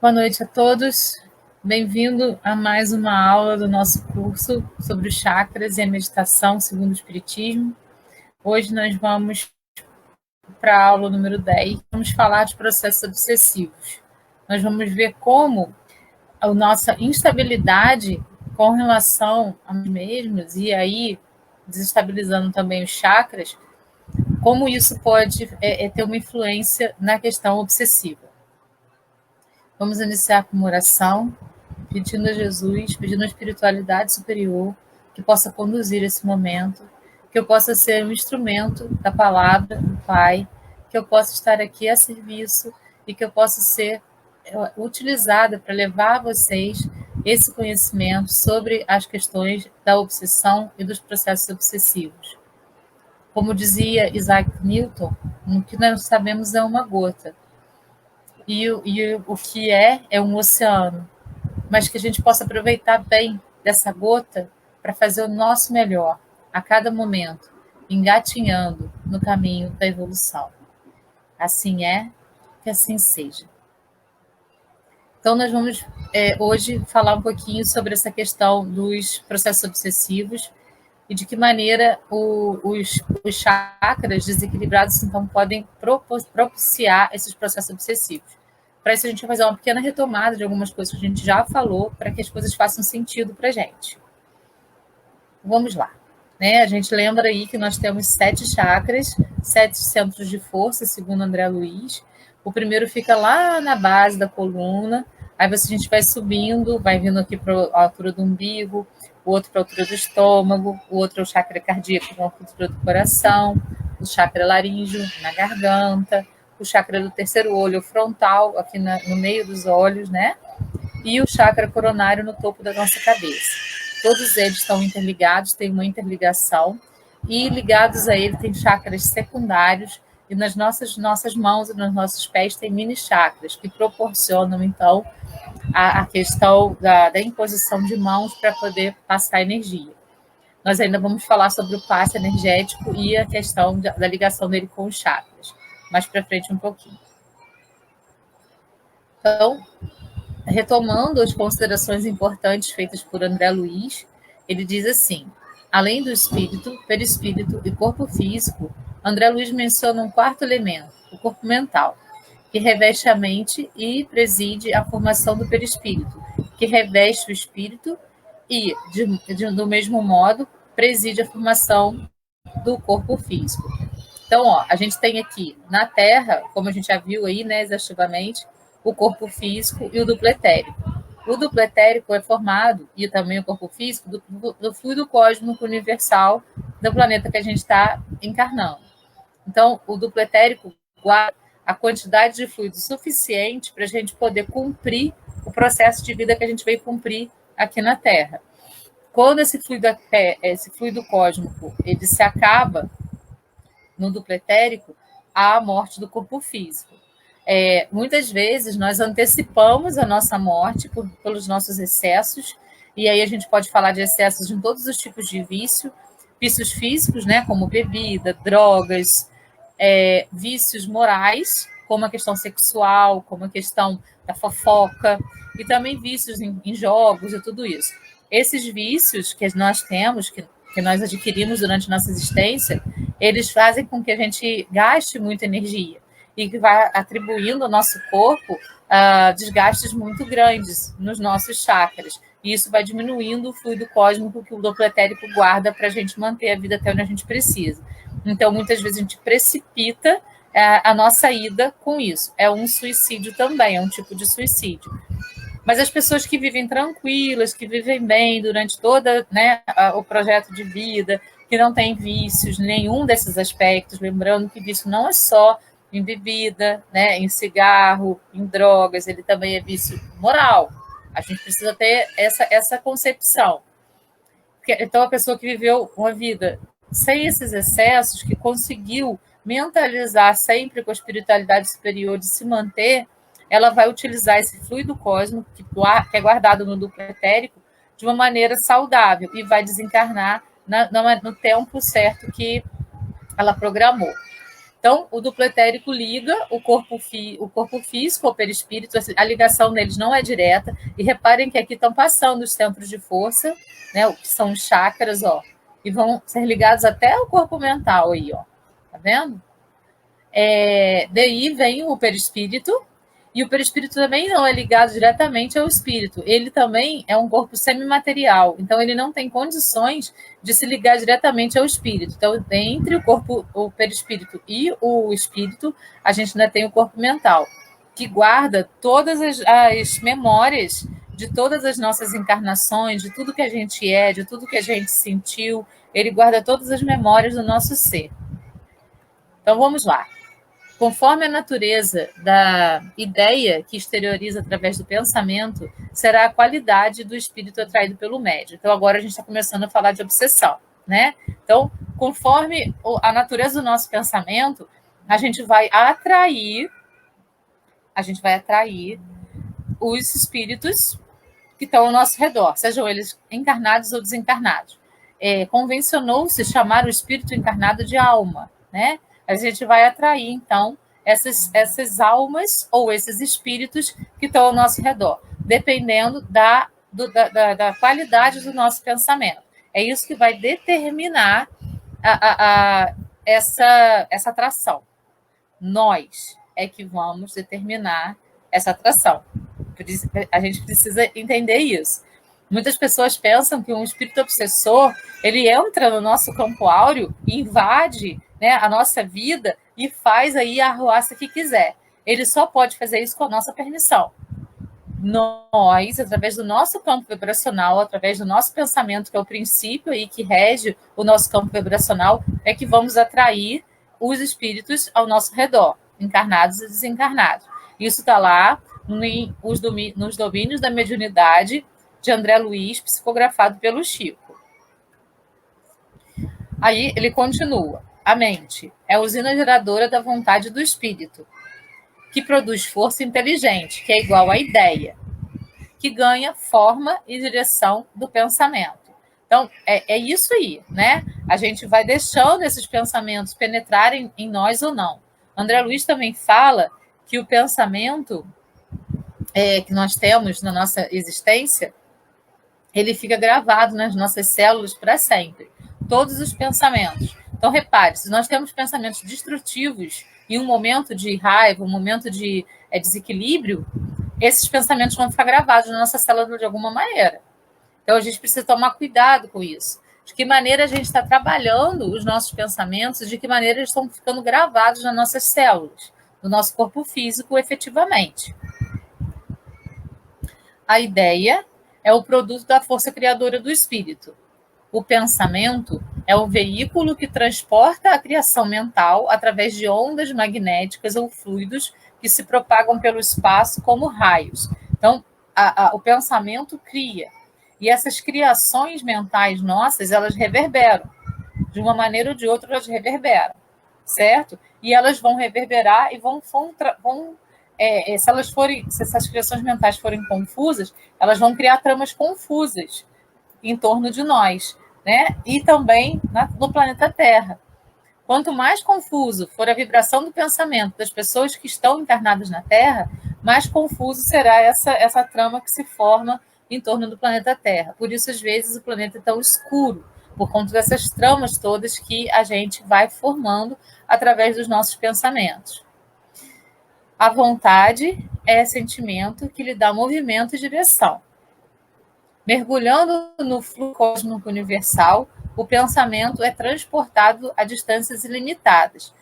Boa noite a todos. Bem-vindo a mais uma aula do nosso curso sobre os chakras e a meditação segundo o Espiritismo. Hoje nós vamos para a aula número 10. Vamos falar de processos obsessivos. Nós vamos ver como a nossa instabilidade com relação a nós mesmos e aí desestabilizando também os chakras, como isso pode ter uma influência na questão obsessiva. Vamos iniciar com uma oração, pedindo a Jesus, pedindo a espiritualidade superior que possa conduzir esse momento, que eu possa ser um instrumento da palavra do Pai, que eu possa estar aqui a serviço e que eu possa ser utilizada para levar a vocês esse conhecimento sobre as questões da obsessão e dos processos obsessivos. Como dizia Isaac Newton, o que nós sabemos é uma gota, e o que é um oceano, mas que a gente possa aproveitar bem dessa gota para fazer o nosso melhor a cada momento, engatinhando no caminho da evolução. Assim é, que assim seja. Então, nós vamos hoje falar um pouquinho sobre essa questão dos processos obsessivos e de que maneira os chakras desequilibrados então podem propiciar esses processos obsessivos. Para isso, a gente vai fazer uma pequena retomada de algumas coisas que a gente já falou, para que as coisas façam sentido para a gente. Vamos lá. A gente lembra aí que nós temos 7 chakras, 7 centros de força, segundo André Luiz. O primeiro fica lá na base da coluna, aí a gente vai subindo, vai vindo aqui para a altura do umbigo, o outro para a altura do estômago, o outro é o chakra cardíaco, para a altura do coração, o chakra laríngeo, na garganta, o chakra do terceiro olho frontal, aqui no meio dos olhos, né? E o chakra coronário no topo da nossa cabeça. Todos eles estão interligados, têm uma interligação, e ligados a ele tem chakras secundários, e nas nossas mãos e nos nossos pés tem mini chakras, que proporcionam, então, a questão da imposição de mãos para poder passar energia. Nós ainda vamos falar sobre o passe energético e a questão da ligação dele com os chakras, mais para frente um pouquinho. Então, retomando as considerações importantes feitas por André Luiz, ele diz assim: além do espírito, perispírito e corpo físico, André Luiz menciona um quarto elemento, o corpo mental, que reveste a mente e preside a formação do perispírito, que reveste o espírito e, do mesmo modo, preside a formação do corpo físico. Então, a gente tem aqui na Terra, como a gente já viu aí, né, exaustivamente, o corpo físico e o duplo etérico. O duplo etérico é formado, e também o corpo físico, do fluido cósmico universal do planeta que a gente está encarnando. Então, o duplo etérico guarda a quantidade de fluido suficiente para a gente poder cumprir o processo de vida que a gente veio cumprir aqui na Terra. Quando esse fluido cósmico ele se acaba no duplo etérico, há a morte do corpo físico. Muitas vezes nós antecipamos a nossa morte pelos nossos excessos, e aí a gente pode falar de excessos em todos os tipos de vícios físicos, né, como bebida, drogas, vícios morais, como a questão sexual, como a questão da fofoca, e também vícios em jogos e tudo isso. Esses vícios que nós temos, que nós adquirimos durante nossa existência, eles fazem com que a gente gaste muita energia e que vai atribuindo ao nosso corpo desgastes muito grandes nos nossos chakras. E isso vai diminuindo o fluido cósmico que o duplo etérico guarda para a gente manter a vida até onde a gente precisa. Então, muitas vezes a gente precipita a nossa ida com isso. É um suicídio também, é um tipo de suicídio. Mas as pessoas que vivem tranquilas, que vivem bem durante todo, né, o projeto de vida, que não tem vícios, nenhum desses aspectos, lembrando que vício não é só em bebida, né, em cigarro, em drogas, ele também é vício moral. A gente precisa ter essa concepção. Então, a pessoa que viveu uma vida sem esses excessos, que conseguiu mentalizar sempre com a espiritualidade superior de se manter, ela vai utilizar esse fluido cósmico, que é guardado no duplo etérico, de uma maneira saudável e vai desencarnar no tempo certo que ela programou. Então, o duplo etérico liga o corpo físico ao perispírito, a ligação deles não é direta, e reparem que aqui estão passando os centros de força, né, que são os chakras, ó, e vão ser ligados até o corpo mental aí, ó, tá vendo? Daí vem o perispírito, e o perispírito também não é ligado diretamente ao espírito. Ele também é um corpo semimaterial, então ele não tem condições de se ligar diretamente ao espírito. Então, entre o perispírito e o espírito, a gente ainda tem o corpo mental, que guarda todas as memórias de todas as nossas encarnações, de tudo que a gente é, de tudo que a gente sentiu. Ele guarda todas as memórias do nosso ser. Então, vamos lá. Conforme a natureza da ideia que exterioriza através do pensamento, será a qualidade do espírito atraído pelo médium. Então, agora a gente está começando a falar de obsessão, né? Então, conforme a natureza do nosso pensamento, a gente vai atrair os espíritos que estão ao nosso redor, sejam eles encarnados ou desencarnados. Convencionou-se chamar o espírito encarnado de alma, né? A gente vai atrair, então, essas almas ou esses espíritos que estão ao nosso redor, dependendo da qualidade do nosso pensamento. É isso que vai determinar essa atração. Nós é que vamos determinar essa atração. A gente precisa entender isso. Muitas pessoas pensam que um espírito obsessor, ele entra no nosso campo áureo, invade, né, a nossa vida e faz aí a arruaça que quiser. Ele só pode fazer isso com a nossa permissão. Nós, através do nosso campo vibracional, através do nosso pensamento, que é o princípio aí que rege o nosso campo vibracional, é que vamos atrair os espíritos ao nosso redor, encarnados e desencarnados. Isso está lá nos domínios da mediunidade de André Luiz, psicografado pelo Chico. Aí ele continua. A mente é a usina geradora da vontade do espírito, que produz força inteligente, que é igual à ideia, que ganha forma e direção do pensamento. Então, é isso aí, né? A gente vai deixando esses pensamentos penetrarem em nós ou não. André Luiz também fala que o pensamento que nós temos na nossa existência, ele fica gravado nas nossas células para sempre. Todos os pensamentos. Então, repare, se nós temos pensamentos destrutivos em um momento de raiva, um momento de desequilíbrio, esses pensamentos vão ficar gravados na nossa célula de alguma maneira. Então, a gente precisa tomar cuidado com isso. De que maneira a gente está trabalhando os nossos pensamentos, de que maneira eles estão ficando gravados nas nossas células, no nosso corpo físico, efetivamente. A ideia é o produto da força criadora do espírito. O pensamento é o veículo que transporta a criação mental através de ondas magnéticas ou fluidos que se propagam pelo espaço como raios. Então, o pensamento cria. E essas criações mentais nossas, elas reverberam. De uma maneira ou de outra, elas reverberam. Certo? E elas vão reverberar e se essas criações mentais forem confusas, elas vão criar tramas confusas em torno de nós, né? E também no planeta Terra. Quanto mais confuso for a vibração do pensamento das pessoas que estão encarnadas na Terra, mais confuso será essa trama que se forma em torno do planeta Terra. Por isso, às vezes, o planeta é tão escuro, por conta dessas tramas todas que a gente vai formando através dos nossos pensamentos. A vontade é sentimento que lhe dá movimento e direção. Mergulhando no fluxo cósmico universal, o pensamento é transportado a distâncias ilimitadas,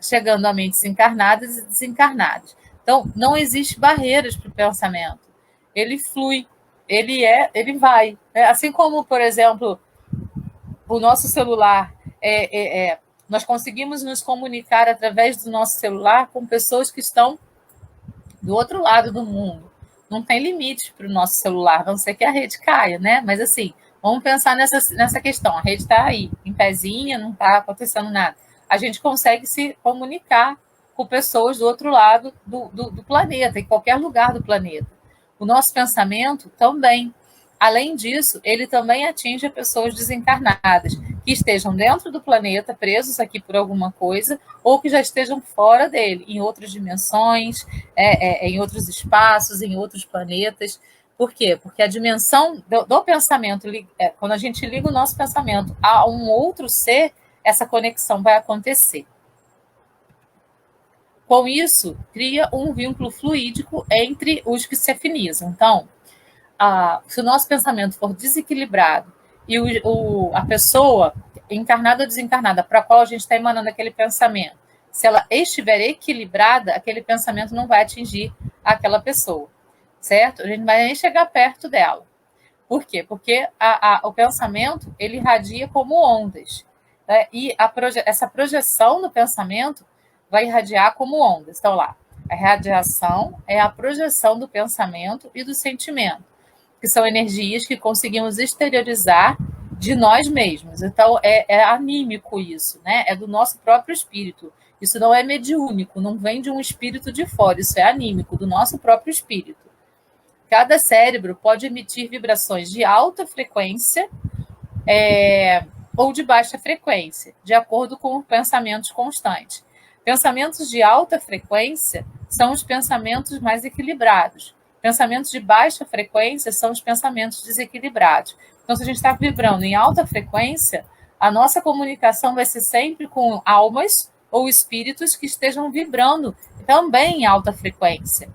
chegando a mentes encarnadas e desencarnadas. Então, não existe barreiras para o pensamento. Ele flui, ele vai. Assim como, por exemplo, o nosso celular, nós conseguimos nos comunicar através do nosso celular com pessoas que estão do outro lado do mundo. Não tem limite para o nosso celular, a não ser que a rede caia, né? Mas assim, vamos pensar nessa questão. A rede está aí, em pezinha, não está acontecendo nada. A gente consegue se comunicar com pessoas do outro lado do planeta, em qualquer lugar do planeta. O nosso pensamento também. Além disso, ele também atinge pessoas desencarnadas, que estejam dentro do planeta, presos aqui por alguma coisa, ou que já estejam fora dele, em outras dimensões, em outros espaços, em outros planetas. Por quê? Porque a dimensão do pensamento, quando a gente liga o nosso pensamento a um outro ser, essa conexão vai acontecer. Com isso, cria um vínculo fluídico entre os que se afinizam. Então, se o nosso pensamento for desequilibrado e a pessoa, encarnada ou desencarnada, para a qual a gente está emanando aquele pensamento, se ela estiver equilibrada, aquele pensamento não vai atingir aquela pessoa, certo? A gente não vai nem chegar perto dela. Por quê? Porque o pensamento, ele irradia como ondas, né? E essa projeção do pensamento vai irradiar como ondas. Então, lá, a radiação é a projeção do pensamento e do sentimento, que são energias que conseguimos exteriorizar de nós mesmos. Então, é anímico isso, né? É do nosso próprio espírito. Isso não é mediúnico, não vem de um espírito de fora, isso é anímico, do nosso próprio espírito. Cada cérebro pode emitir vibrações de alta frequência ou de baixa frequência, de acordo com os pensamentos constantes. Pensamentos de alta frequência são os pensamentos mais equilibrados. Pensamentos de baixa frequência são os pensamentos desequilibrados. Então, se a gente está vibrando em alta frequência, a nossa comunicação vai ser sempre com almas ou espíritos que estejam vibrando também em alta frequência.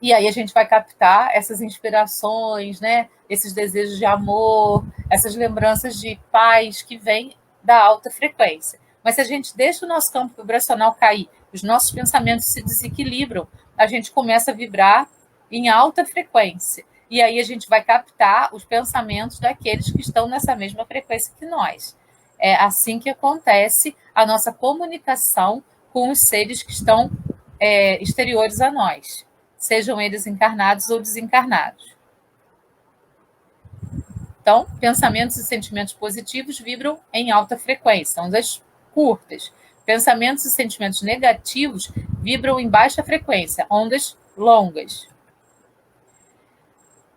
E aí a gente vai captar essas inspirações, né? Esses desejos de amor, essas lembranças de paz que vêm da alta frequência. Mas se a gente deixa o nosso campo vibracional cair, os nossos pensamentos se desequilibram, a gente começa a vibrar em alta frequência. E aí a gente vai captar os pensamentos daqueles que estão nessa mesma frequência que nós. É assim que acontece a nossa comunicação com os seres que estão exteriores a nós, sejam eles encarnados ou desencarnados. Então, pensamentos e sentimentos positivos vibram em alta frequência, ondas curtas. Pensamentos e sentimentos negativos vibram em baixa frequência, ondas longas.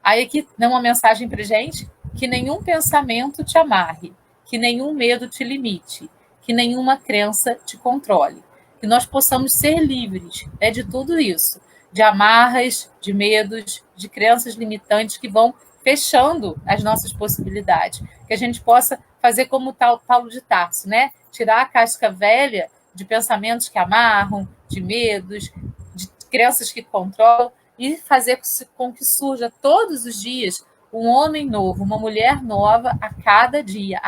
Aí aqui dá uma mensagem para gente: que nenhum pensamento te amarre, que nenhum medo te limite, que nenhuma crença te controle. Que nós possamos ser livres de tudo isso, de amarras, de medos, de crenças limitantes que vão fechando as nossas possibilidades. Que a gente possa fazer como Paulo de Tarso, né? Tirar a casca velha de pensamentos que amarram, de medos, de crenças que controlam, e fazer com que surja todos os dias um homem novo, uma mulher nova a cada dia,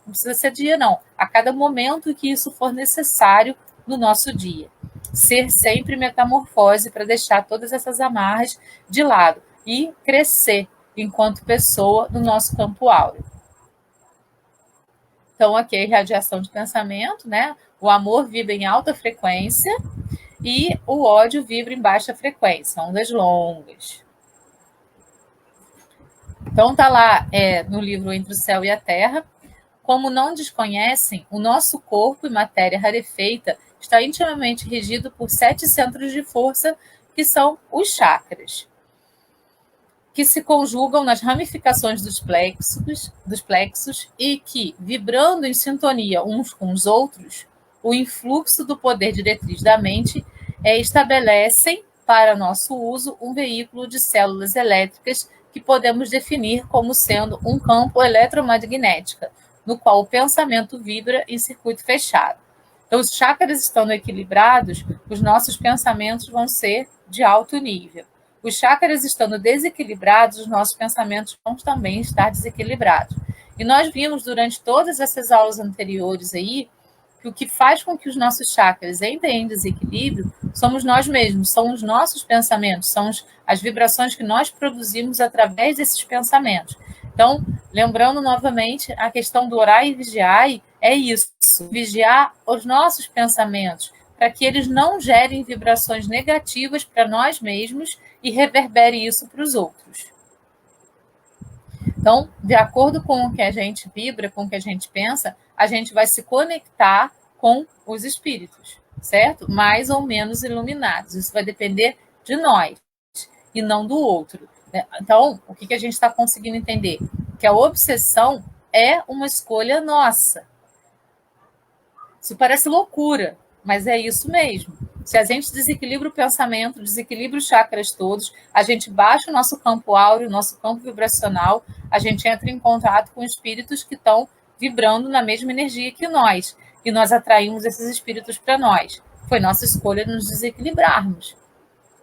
não precisa ser dia não, a cada momento que isso for necessário no nosso dia. Ser sempre metamorfose para deixar todas essas amarras de lado e crescer enquanto pessoa no nosso campo áureo. Então, aqui, radiação de pensamento, né? O amor vibra em alta frequência e o ódio vibra em baixa frequência, ondas longas. Então, está lá no livro Entre o Céu e a Terra. Como não desconhecem, o nosso corpo e matéria rarefeita está intimamente regido por 7 centros de força, que são os chakras, que se conjugam nas ramificações dos plexos e que, vibrando em sintonia uns com os outros, o influxo do poder diretriz da mente estabelecem para nosso uso um veículo de células elétricas que podemos definir como sendo um campo eletromagnético, no qual o pensamento vibra em circuito fechado. Então, os chakras estando equilibrados, os nossos pensamentos vão ser de alto nível. Os chakras estando desequilibrados, os nossos pensamentos vão também estar desequilibrados. E nós vimos durante todas essas aulas anteriores aí, que o que faz com que os nossos chakras entrem em desequilíbrio somos nós mesmos, são os nossos pensamentos, são as vibrações que nós produzimos através desses pensamentos. Então, lembrando novamente, a questão do orar e vigiar é isso, vigiar os nossos pensamentos, para que eles não gerem vibrações negativas para nós mesmos e reverbere isso para os outros. Então, de acordo com o que a gente vibra, com o que a gente pensa, a gente vai se conectar com os espíritos, certo? Mais ou menos iluminados. Isso vai depender de nós e não do outro. Então, o que a gente está conseguindo entender? Que a obsessão é uma escolha nossa. Isso parece loucura, mas é isso mesmo. Se a gente desequilibra o pensamento, desequilibra os chakras todos, a gente baixa o nosso campo áureo, o nosso campo vibracional, a gente entra em contato com espíritos que estão vibrando na mesma energia que nós. E nós atraímos esses espíritos para nós. Foi nossa escolha nos desequilibrarmos.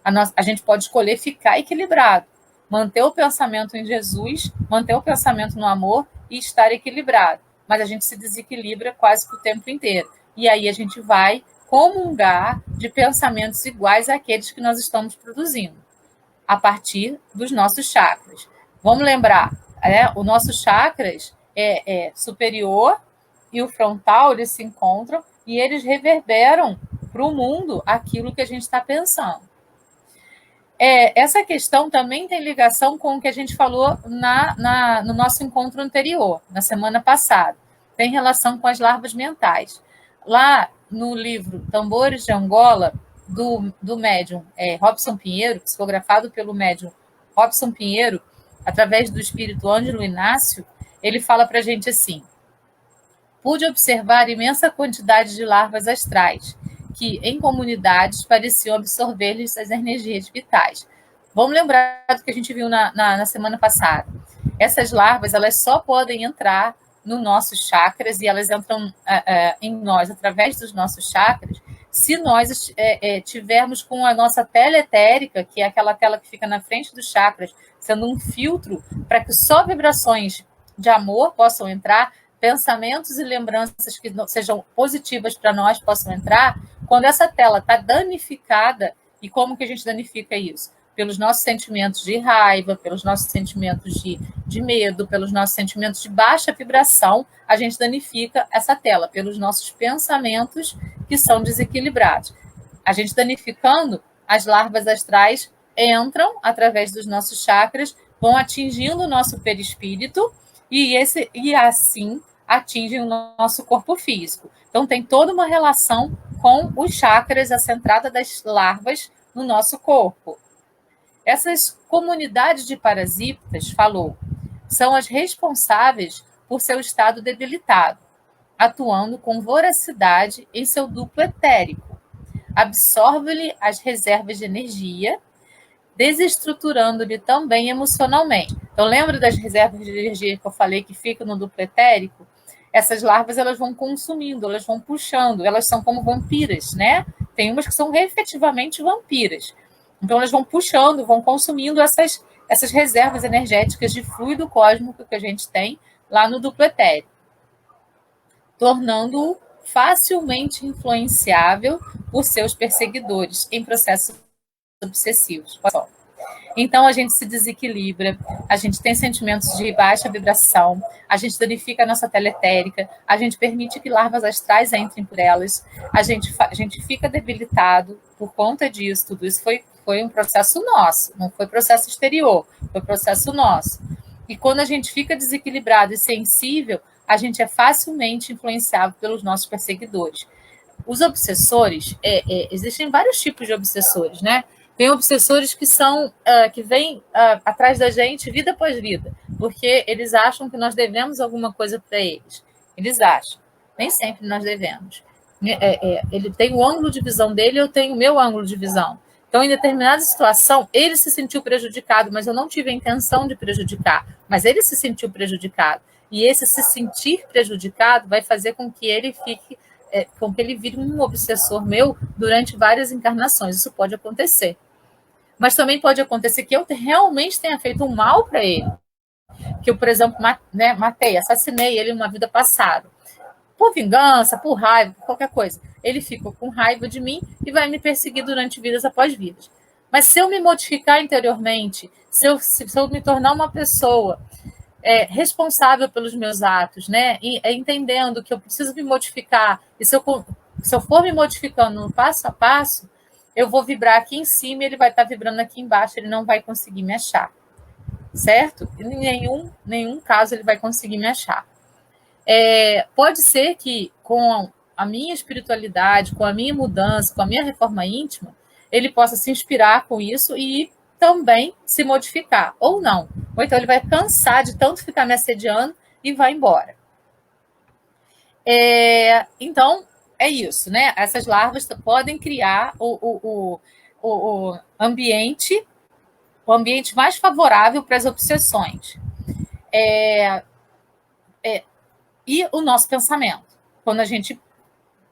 A gente pode escolher ficar equilibrado, manter o pensamento em Jesus, manter o pensamento no amor e estar equilibrado. Mas a gente se desequilibra quase que o tempo inteiro. E aí a gente vai comungar de pensamentos iguais àqueles que nós estamos produzindo, a partir dos nossos chakras. Vamos lembrar, o nosso chakras é superior e o frontal, eles se encontram e eles reverberam para o mundo aquilo que a gente está pensando. Essa questão também tem ligação com o que a gente falou no nosso encontro anterior, na semana passada. Tem relação com as larvas mentais. Lá no livro Tambores de Angola, do médium Robson Pinheiro, psicografado pelo médium Robson Pinheiro, através do espírito Ângelo Inácio, ele fala para a gente assim: pude observar imensa quantidade de larvas astrais, que, em comunidades, pareciam absorver-lhes as energias vitais. Vamos lembrar do que a gente viu na semana passada. Essas larvas, elas só podem entrar nos nossos chakras e elas entram em nós através dos nossos chakras se nós tivermos com a nossa tela etérica, que é aquela tela que fica na frente dos chakras, sendo um filtro para que só vibrações de amor possam entrar, pensamentos e lembranças que sejam positivas para nós possam entrar. Quando essa tela está danificada, e como que a gente danifica isso? Pelos nossos sentimentos de raiva, pelos nossos sentimentos de medo, pelos nossos sentimentos de baixa vibração, a gente danifica essa tela, pelos nossos pensamentos que são desequilibrados. A gente danificando, as larvas astrais entram através dos nossos chakras, vão atingindo o nosso perispírito e assim atingem o nosso corpo físico. Então, tem toda uma relação com os chakras, a centrada das larvas no nosso corpo. Essas comunidades de parasitas, falou, são as responsáveis por seu estado debilitado, atuando com voracidade em seu duplo etérico. Absorve-lhe as reservas de energia, desestruturando-lhe também emocionalmente. Então, lembra das reservas de energia que eu falei que ficam no duplo etérico? Essas larvas, elas vão consumindo, elas vão puxando, elas são como vampiras, né? Tem umas que são efetivamente vampiras. Então, elas vão puxando, vão consumindo essas reservas energéticas de fluido cósmico que a gente tem lá no duplo etérico, tornando-o facilmente influenciável por seus perseguidores em processos obsessivos. Então, a gente se desequilibra, a gente tem sentimentos de baixa vibração, a gente danifica a nossa tela etérica, a gente permite que larvas astrais entrem por elas, a gente fica debilitado por conta disso. Tudo isso foi um processo nosso, não foi processo exterior, foi processo nosso. E quando a gente fica desequilibrado e sensível, a gente é facilmente influenciável pelos nossos perseguidores. Os obsessores, existem vários tipos de obsessores, né? Tem obsessores que vêm atrás da gente vida após vida, porque eles acham que nós devemos alguma coisa para eles. Eles acham. Nem sempre nós devemos. Ele tem o ângulo de visão dele, eu tenho o meu ângulo de visão. Então, em determinada situação, ele se sentiu prejudicado, mas eu não tive a intenção de prejudicar. Mas ele se sentiu prejudicado. E esse se sentir prejudicado vai fazer com que ele vire um obsessor meu durante várias encarnações. Isso pode acontecer. Mas também pode acontecer que eu realmente tenha feito um mal para ele. Que eu, por exemplo, matei, assassinei ele numa vida passada. Por vingança, por raiva, por qualquer coisa. Ele fica com raiva de mim e vai me perseguir durante vidas após vidas. Mas se eu me modificar interiormente, se eu me tornar uma pessoa responsável pelos meus atos, né? E entendendo que eu preciso me modificar, e se eu for me modificando no passo a passo, eu vou vibrar aqui em cima e ele vai estar vibrando aqui embaixo, ele não vai conseguir me achar, certo? Em nenhum caso ele vai conseguir me achar. Pode ser que com a minha espiritualidade, com a minha mudança, com a minha reforma íntima, ele possa se inspirar com isso e também se modificar, ou não. Ou então ele vai cansar de tanto ficar me assediando e vai embora. Então, é isso, né? Essas larvas podem criar o ambiente mais favorável para as obsessões. E o nosso pensamento. Quando a gente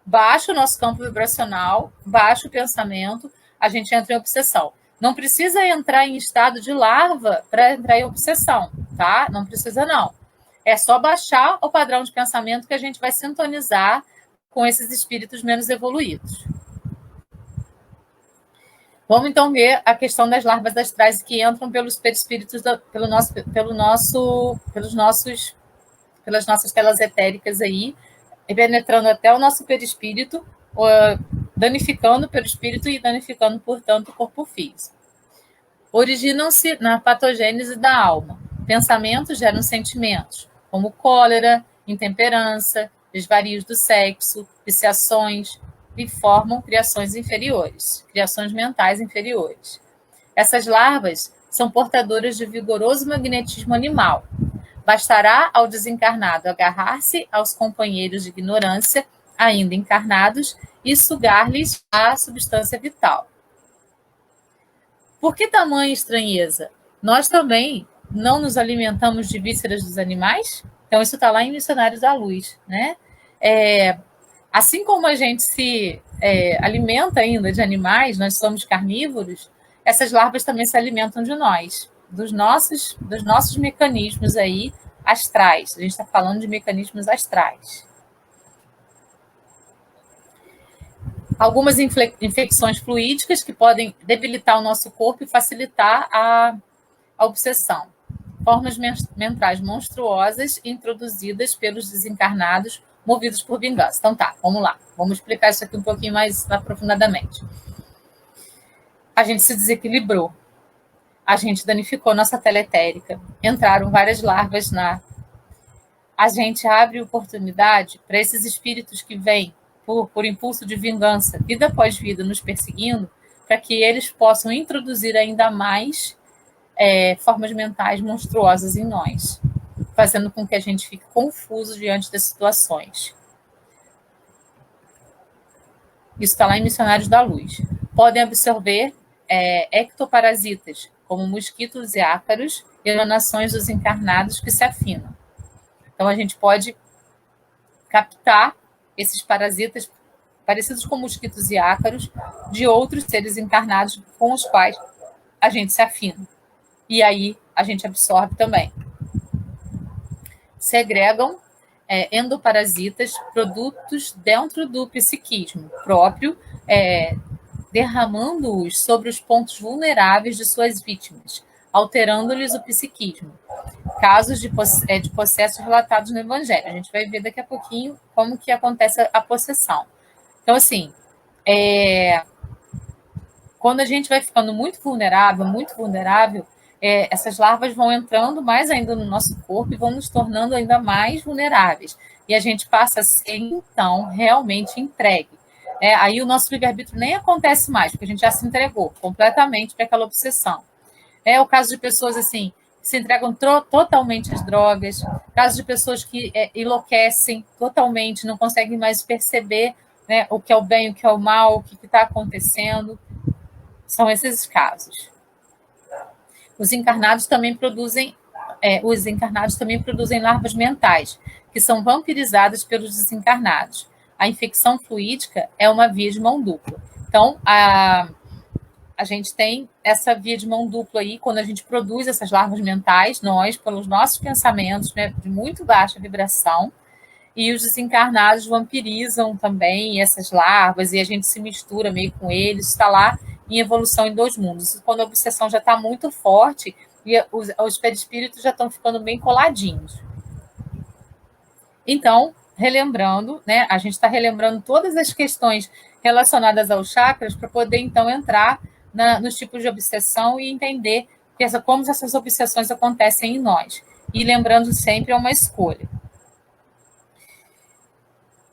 baixa o nosso campo vibracional, baixa o pensamento, a gente entra em obsessão. Não precisa entrar em estado de larva para entrar em obsessão, tá? Não precisa, não. É só baixar o padrão de pensamento que a gente vai sintonizar com esses espíritos menos evoluídos. Vamos então ver a questão das larvas astrais que entram pelos perispíritos, pelas nossas telas etéricas aí, penetrando até o nosso perispírito, danificando o perispírito e danificando, portanto, o corpo físico. Originam-se na patogênese da alma. Pensamentos geram sentimentos, como cólera, intemperança, desvarios do sexo, viciações, e formam criações inferiores, criações mentais inferiores. Essas larvas são portadoras de vigoroso magnetismo animal. Bastará ao desencarnado agarrar-se aos companheiros de ignorância, ainda encarnados, e sugar-lhes a substância vital. Por que tamanha estranheza? Nós também não nos alimentamos de vísceras dos animais? Então, isso está lá em Missionários da Luz, né? Assim como a gente se alimenta ainda de animais, nós somos carnívoros, essas larvas também se alimentam de nós, dos nossos mecanismos aí astrais. A gente está falando de mecanismos astrais. Algumas infecções fluídicas que podem debilitar o nosso corpo e facilitar a obsessão. Formas mentais monstruosas introduzidas pelos desencarnados movidos por vingança. Então tá, vamos lá. Vamos explicar isso aqui um pouquinho mais aprofundadamente. A gente se desequilibrou. A gente danificou nossa tela etérica. Entraram várias larvas A gente abre oportunidade para esses espíritos que vêm por impulso de vingança, vida após vida, nos perseguindo, para que eles possam introduzir ainda mais formas mentais monstruosas em nós, fazendo com que a gente fique confuso diante das situações. Isso está lá em Missionários da Luz. Podem absorver ectoparasitas, como mosquitos e ácaros, e emanações dos encarnados que se afinam. Então, a gente pode captar esses parasitas parecidos com mosquitos e ácaros de outros seres encarnados com os quais a gente se afina. E aí a gente absorve também. Segregam endoparasitas, produtos dentro do psiquismo próprio, derramando-os sobre os pontos vulneráveis de suas vítimas, alterando-lhes o psiquismo. Casos de processos relatados no Evangelho. A gente vai ver daqui a pouquinho como que acontece a possessão. Então, assim, quando a gente vai ficando muito vulnerável, essas larvas vão entrando mais ainda no nosso corpo e vão nos tornando ainda mais vulneráveis. E a gente passa a ser, então, realmente entregue. Aí o nosso livre-arbítrio nem acontece mais, porque a gente já se entregou completamente para aquela obsessão. É o caso de pessoas assim, que se entregam totalmente às drogas, caso de pessoas que enlouquecem totalmente, não conseguem mais perceber, né, o que é o bem, o que é o mal, o que está acontecendo. São esses casos. Os encarnados também produzem larvas mentais, que são vampirizadas pelos desencarnados. A infecção fluídica é uma via de mão dupla. Então, a gente tem essa via de mão dupla aí, quando a gente produz essas larvas mentais, nós, pelos nossos pensamentos, né, de muito baixa vibração, e os desencarnados vampirizam também essas larvas, e a gente se mistura meio com eles, está lá em evolução em dois mundos. Quando a obsessão já está muito forte, e os perispíritos já estão ficando bem coladinhos. Então, relembrando, né, a gente está relembrando todas as questões relacionadas aos chakras para poder, então, entrar nos tipos de obsessão e entender como essas obsessões acontecem em nós. E lembrando sempre, é uma escolha.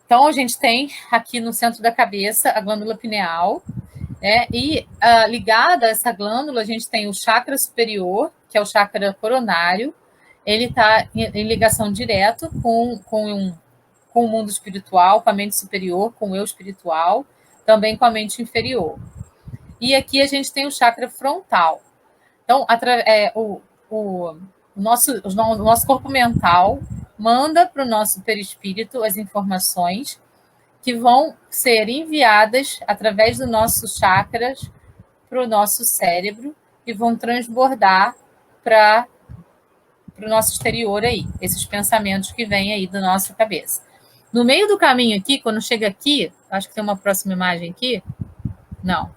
Então, a gente tem aqui no centro da cabeça a glândula pineal, né? E ligada a essa glândula, a gente tem o chakra superior, que é o chakra coronário, ele está em ligação direta com o mundo espiritual, com a mente superior, com o eu espiritual, também com a mente inferior. E aqui a gente tem o chakra frontal. Então, o nosso corpo mental manda para o nosso perispírito as informações que vão ser enviadas através dos nossos chakras para o nosso cérebro e vão transbordar para o nosso exterior aí, esses pensamentos que vêm aí da nossa cabeça. No meio do caminho aqui, quando chega aqui, acho que tem uma próxima imagem aqui, não.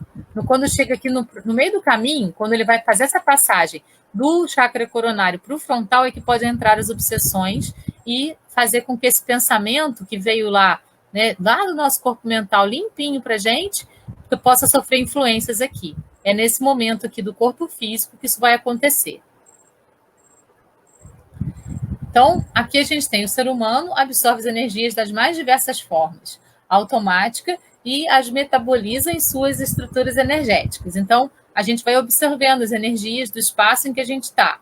Quando chega aqui no meio do caminho, quando ele vai fazer essa passagem do chakra coronário para o frontal, é que podem entrar as obsessões e fazer com que esse pensamento que veio lá, né, lá do nosso corpo mental limpinho para a gente, que possa sofrer influências aqui. É nesse momento aqui do corpo físico que isso vai acontecer. Então, aqui a gente tem o ser humano absorve as energias das mais diversas formas, automática, e as metaboliza em suas estruturas energéticas. Então, a gente vai observando as energias do espaço em que a gente está.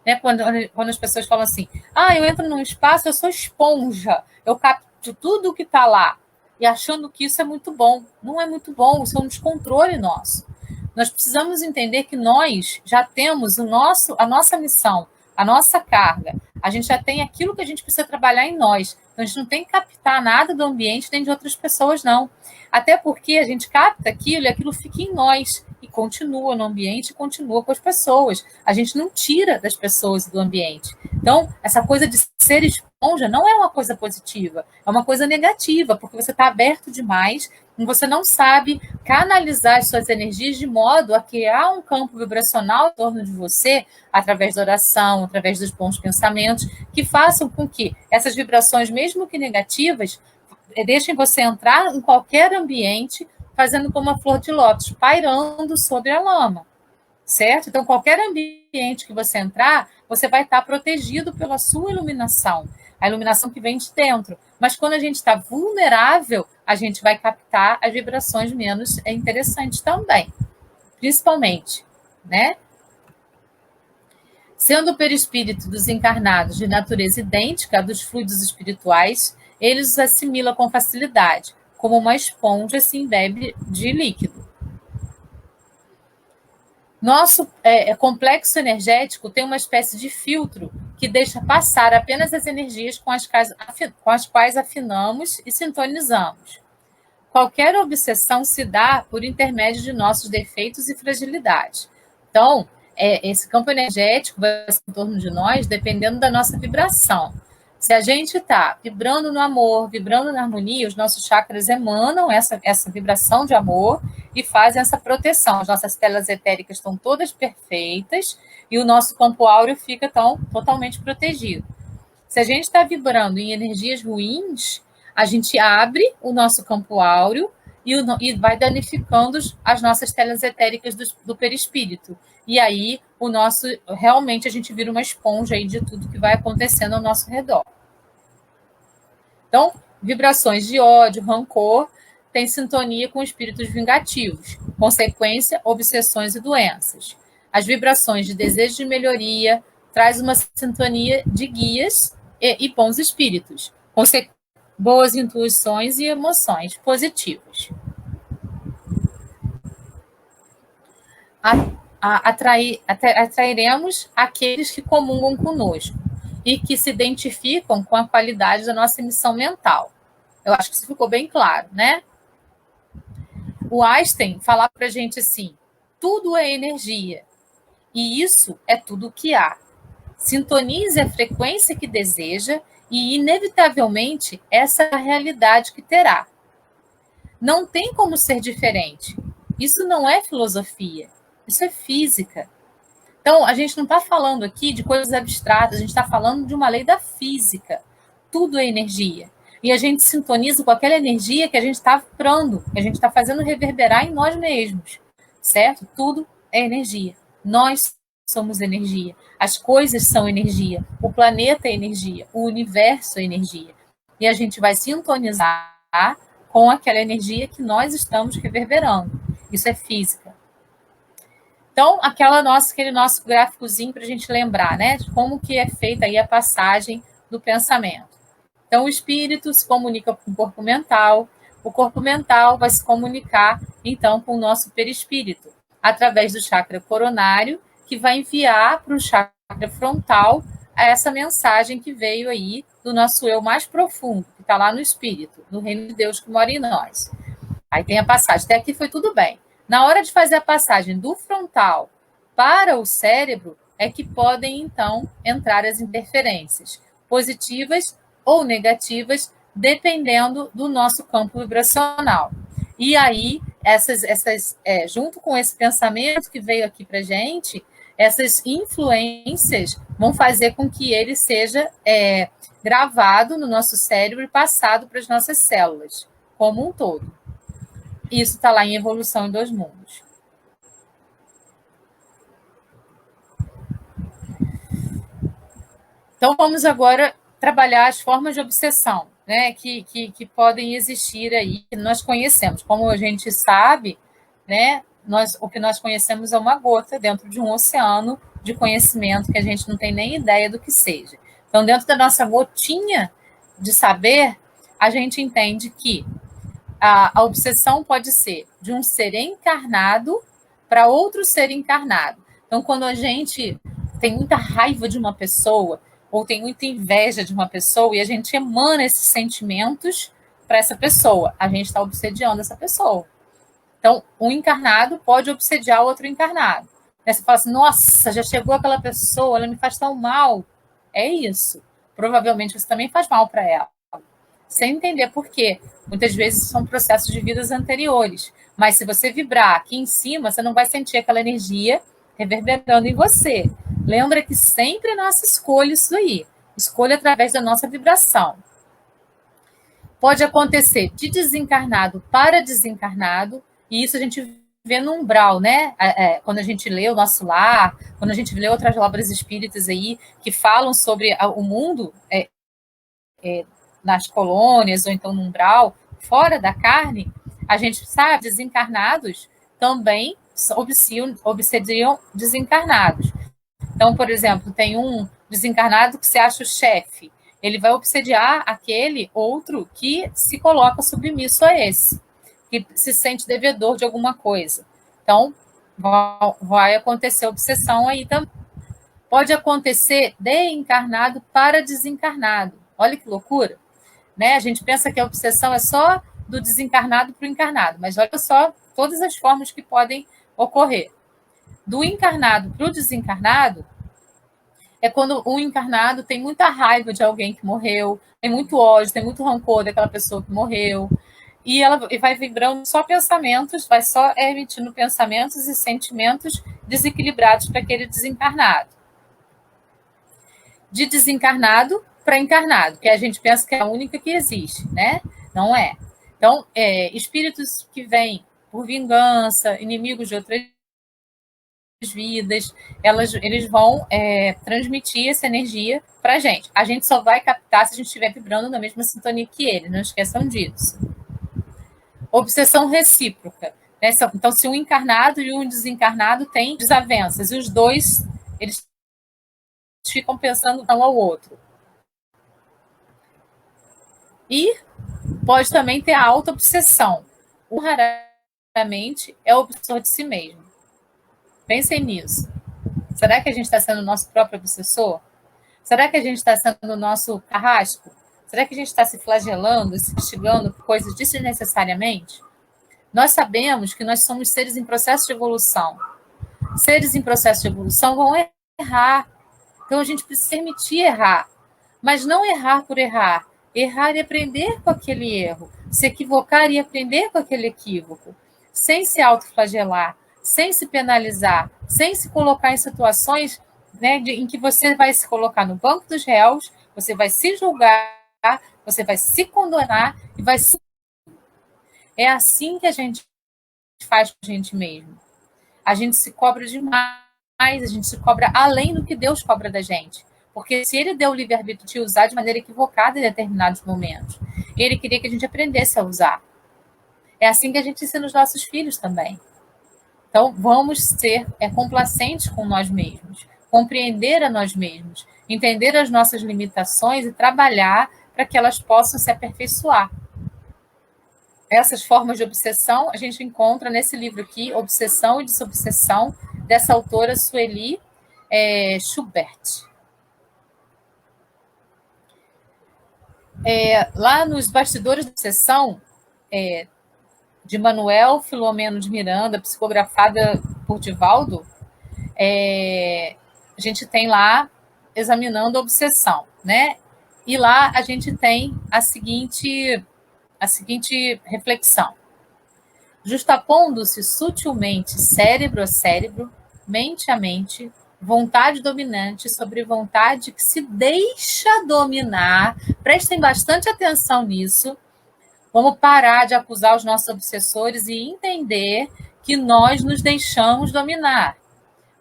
Né? Quando as pessoas falam assim, eu entro num espaço, eu sou esponja, eu capto tudo o que está lá, e achando que isso é muito bom. Não é muito bom, isso é um descontrole nosso. Nós precisamos entender que nós já temos a nossa missão, a nossa carga. A gente já tem aquilo que a gente precisa trabalhar em nós. Então, a gente não tem que captar nada do ambiente nem de outras pessoas, não. Até porque a gente capta aquilo e aquilo fica em nós e continua no ambiente e continua com as pessoas. A gente não tira das pessoas e do ambiente. Então, essa coisa de ser esponja não é uma coisa positiva, é uma coisa negativa, porque você está aberto demais e você não sabe canalizar as suas energias de modo a criar um campo vibracional em torno de você, através da oração, através dos bons pensamentos, que façam com que essas vibrações, mesmo que negativas, deixem você entrar em qualquer ambiente, fazendo como uma flor de lótus, pairando sobre a lama, certo? Então, qualquer ambiente que você entrar, você vai estar protegido pela sua iluminação, a iluminação que vem de dentro. Mas quando a gente está vulnerável, a gente vai captar as vibrações menos interessantes também, principalmente, né? Sendo o perispírito dos encarnados de natureza idêntica à dos fluidos espirituais, ele os assimila com facilidade, como uma esponja se embebe de líquido. Nosso complexo energético tem uma espécie de filtro que deixa passar apenas as energias com as quais afinamos e sintonizamos. Qualquer obsessão se dá por intermédio de nossos defeitos e fragilidades. Então, esse campo energético vai ser em torno de nós dependendo da nossa vibração. Se a gente está vibrando no amor, vibrando na harmonia, os nossos chakras emanam essa vibração de amor e fazem essa proteção. As nossas telas etéricas estão todas perfeitas e o nosso campo áureo fica totalmente protegido. Se a gente está vibrando em energias ruins, a gente abre o nosso campo áureo e vai danificando as nossas telas etéricas do perispírito. E aí, realmente, a gente vira uma esponja aí de tudo que vai acontecendo ao nosso redor. Então, vibrações de ódio, rancor, têm sintonia com espíritos vingativos. Consequência, obsessões e doenças. As vibrações de desejo de melhoria traz uma sintonia de guias e bons espíritos. Boas intuições e emoções positivas. Atrairemos aqueles que comungam conosco e que se identificam com a qualidade da nossa emissão mental. Eu acho que isso ficou bem claro, né? O Einstein falava para a gente assim, tudo é energia e isso é tudo o que há. Sintonize a frequência que deseja e, inevitavelmente, essa é a realidade que terá. Não tem como ser diferente. Isso não é filosofia, isso é física. Então, a gente não está falando aqui de coisas abstratas, a gente está falando de uma lei da física. Tudo é energia. E a gente sintoniza com aquela energia que a gente está vibrando, que a gente está fazendo reverberar em nós mesmos, certo? Tudo é energia. Nós somos energia. As coisas são energia. O planeta é energia. O universo é energia. E a gente vai sintonizar com aquela energia que nós estamos reverberando. Isso é física. Então, aquele nosso gráficozinho para a gente lembrar, né, de como que é feita aí a passagem do pensamento. Então, o espírito se comunica com o corpo mental vai se comunicar, então, com o nosso perispírito, através do chakra coronário, que vai enviar para o chakra frontal essa mensagem que veio aí do nosso eu mais profundo, que está lá no espírito, no reino de Deus que mora em nós. Aí tem a passagem. Até aqui foi tudo bem. Na hora de fazer a passagem do frontal para o cérebro, é que podem, então, entrar as interferências, positivas ou negativas, dependendo do nosso campo vibracional. E aí, junto com esse pensamento que veio aqui para a gente, essas influências vão fazer com que ele seja gravado no nosso cérebro e passado para as nossas células, como um todo. Isso está lá em Evolução em Dois Mundos. Então, vamos agora trabalhar as formas de obsessão, né, que podem existir aí, que nós conhecemos. Como a gente sabe, né, o que nós conhecemos é uma gota dentro de um oceano de conhecimento que a gente não tem nem ideia do que seja. Então, dentro da nossa gotinha de saber, a gente entende que a obsessão pode ser de um ser encarnado para outro ser encarnado. Então, quando a gente tem muita raiva de uma pessoa, ou tem muita inveja de uma pessoa, e a gente emana esses sentimentos para essa pessoa, a gente está obsediando essa pessoa. Então, um encarnado pode obsediar outro encarnado. Aí você fala assim, nossa, já chegou aquela pessoa, ela me faz tão mal. É isso. Provavelmente você também faz mal para ela. Sem entender por quê. Muitas vezes são processos de vidas anteriores. Mas se você vibrar aqui em cima, você não vai sentir aquela energia reverberando em você. Lembra que sempre é nossa escolha isso aí. Escolha através da nossa vibração. Pode acontecer de desencarnado para desencarnado, e isso a gente vê no umbral, né? Quando a gente lê o Nosso Lar, quando a gente lê outras obras espíritas aí que falam sobre o mundo nas colônias ou então no umbral, fora da carne, a gente sabe, desencarnados também obsediam desencarnados. Então, por exemplo, tem um desencarnado que se acha o chefe, ele vai obsediar aquele outro que se coloca submisso a esse, que se sente devedor de alguma coisa. Então, vai acontecer obsessão aí também. Pode acontecer de encarnado para desencarnado. Olha que loucura. Né? A gente pensa que a obsessão é só do desencarnado para o encarnado, mas olha só todas as formas que podem ocorrer. Do encarnado para o desencarnado, é quando o encarnado tem muita raiva de alguém que morreu, tem muito ódio, tem muito rancor daquela pessoa que morreu, e ela vai vibrando só pensamentos, vai só emitindo pensamentos e sentimentos desequilibrados para aquele desencarnado. De desencarnado para encarnado, que a gente pensa que é a única que existe, né? Não é. Então, espíritos que vêm por vingança, inimigos de outras vidas, eles vão transmitir essa energia para a gente. A gente só vai captar se a gente estiver vibrando na mesma sintonia que ele, não esqueçam disso. Obsessão recíproca. Né? Então, se um encarnado e um desencarnado têm desavenças, e os dois eles ficam pensando um ao outro. E pode também ter a auto-obsessão. O raramente é o obsessor de si mesmo. Pensem nisso. Será que a gente está sendo o nosso próprio obsessor? Será que a gente está sendo o nosso carrasco? Será que a gente está se flagelando, se castigando por coisas desnecessariamente? Nós sabemos que nós somos seres em processo de evolução. Seres em processo de evolução vão errar. Então a gente precisa permitir errar. Mas não errar por errar. Errar e aprender com aquele erro. Se equivocar e aprender com aquele equívoco. Sem se autoflagelar, sem se penalizar, sem se colocar em situações, né, em que você vai se colocar no banco dos réus, você vai se julgar, você vai se condenar e vai se... É assim que a gente faz com a gente mesmo. A gente se cobra demais, a gente se cobra além do que Deus cobra da gente. Porque se ele deu o livre-arbítrio de usar de maneira equivocada em determinados momentos, ele queria que a gente aprendesse a usar. É assim que a gente ensina os nossos filhos também. Então, vamos ser complacentes com nós mesmos, compreender a nós mesmos, entender as nossas limitações e trabalhar para que elas possam se aperfeiçoar. Essas formas de obsessão a gente encontra nesse livro aqui, Obsessão e Desobsessão, dessa autora Sueli Schubert. Lá nos bastidores da obsessão, de Manuel Filomeno de Miranda, psicografada por Divaldo, a gente tem lá examinando a obsessão, né? E lá a gente tem a seguinte reflexão. Justapondo-se sutilmente cérebro a cérebro, mente a mente, vontade dominante sobre vontade que se deixa dominar. Prestem bastante atenção nisso. Vamos parar de acusar os nossos obsessores e entender que nós nos deixamos dominar,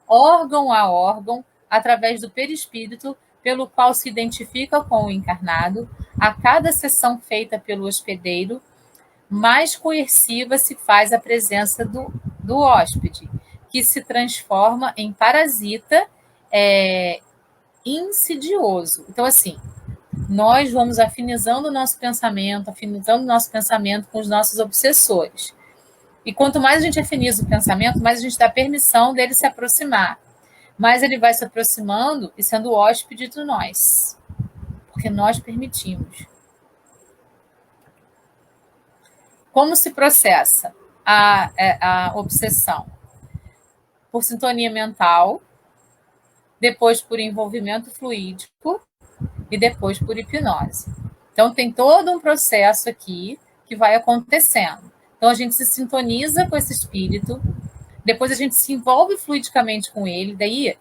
órgão a órgão, através do perispírito, pelo qual se identifica com o encarnado, a cada sessão feita pelo hospedeiro, mais coerciva se faz a presença do hóspede, que se transforma em parasita insidioso. Então, assim, nós vamos afinizando o nosso pensamento com os nossos obsessores. E quanto mais a gente afiniza o pensamento, mais a gente dá permissão dele se aproximar. Mais ele vai se aproximando e sendo hóspede de nós. Porque nós permitimos. Como se processa a obsessão? Por sintonia mental, depois por envolvimento fluídico e depois por hipnose. Então, tem todo um processo aqui que vai acontecendo. Então, a gente se sintoniza com esse espírito, depois a gente se envolve fluidicamente com ele, daí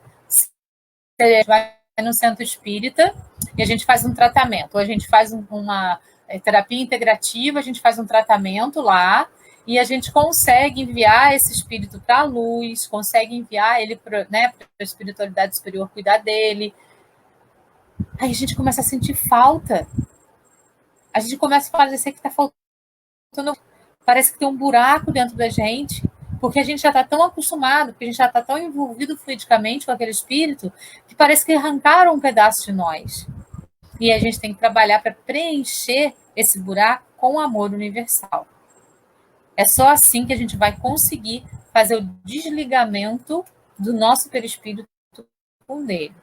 a gente vai no centro espírita e a gente faz um tratamento, ou a gente faz uma terapia integrativa, a gente faz um tratamento lá e a gente consegue enviar esse espírito para a luz, consegue enviar ele para a espiritualidade superior cuidar dele. Aí a gente começa a sentir falta. A gente começa a parecer que está faltando, parece que tem um buraco dentro da gente, porque a gente já está tão acostumado, porque a gente já está tão envolvido fluidicamente com aquele espírito, que parece que arrancaram um pedaço de nós. E a gente tem que trabalhar para preencher esse buraco com o amor universal. É só assim que a gente vai conseguir fazer o desligamento do nosso perispírito com o dele.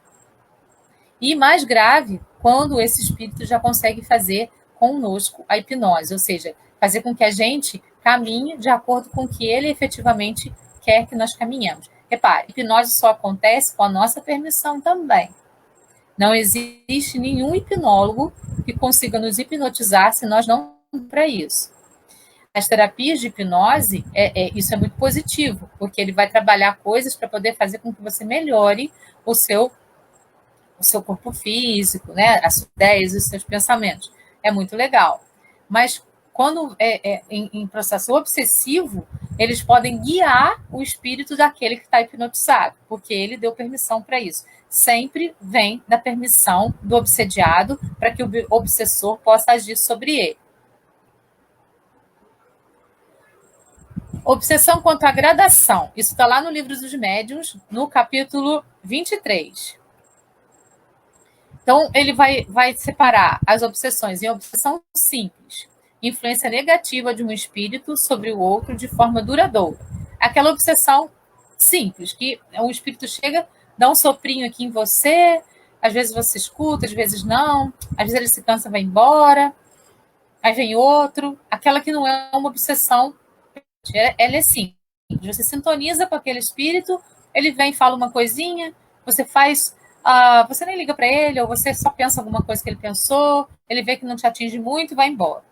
E mais grave, quando esse espírito já consegue fazer conosco a hipnose, ou seja, fazer com que a gente caminhe de acordo com o que ele efetivamente quer que nós caminhemos. Repare, hipnose só acontece com a nossa permissão também. Não existe nenhum hipnólogo que consiga nos hipnotizar se nós não para isso. As terapias de hipnose, isso é muito positivo, porque ele vai trabalhar coisas para poder fazer com que você melhore o seu corpo físico, né? As suas ideias, os seus pensamentos. É muito legal. Mas quando em processo obsessivo, eles podem guiar o espírito daquele que está hipnotizado, porque ele deu permissão para isso. Sempre vem da permissão do obsediado para que o obsessor possa agir sobre ele. Obsessão quanto à gradação. Isso está lá no Livro dos Médiuns, no capítulo 23. Então, ele vai separar as obsessões em obsessão simples, influência negativa de um espírito sobre o outro de forma duradoura. Aquela obsessão simples, que um espírito chega, dá um soprinho aqui em você, às vezes você escuta, às vezes não, às vezes ele se cansa e vai embora, aí vem outro. Aquela que não é uma obsessão, ela é simples. Você sintoniza com aquele espírito, ele vem e fala uma coisinha, você faz... você nem liga para ele, ou você só pensa alguma coisa que ele pensou, ele vê que não te atinge muito e vai embora.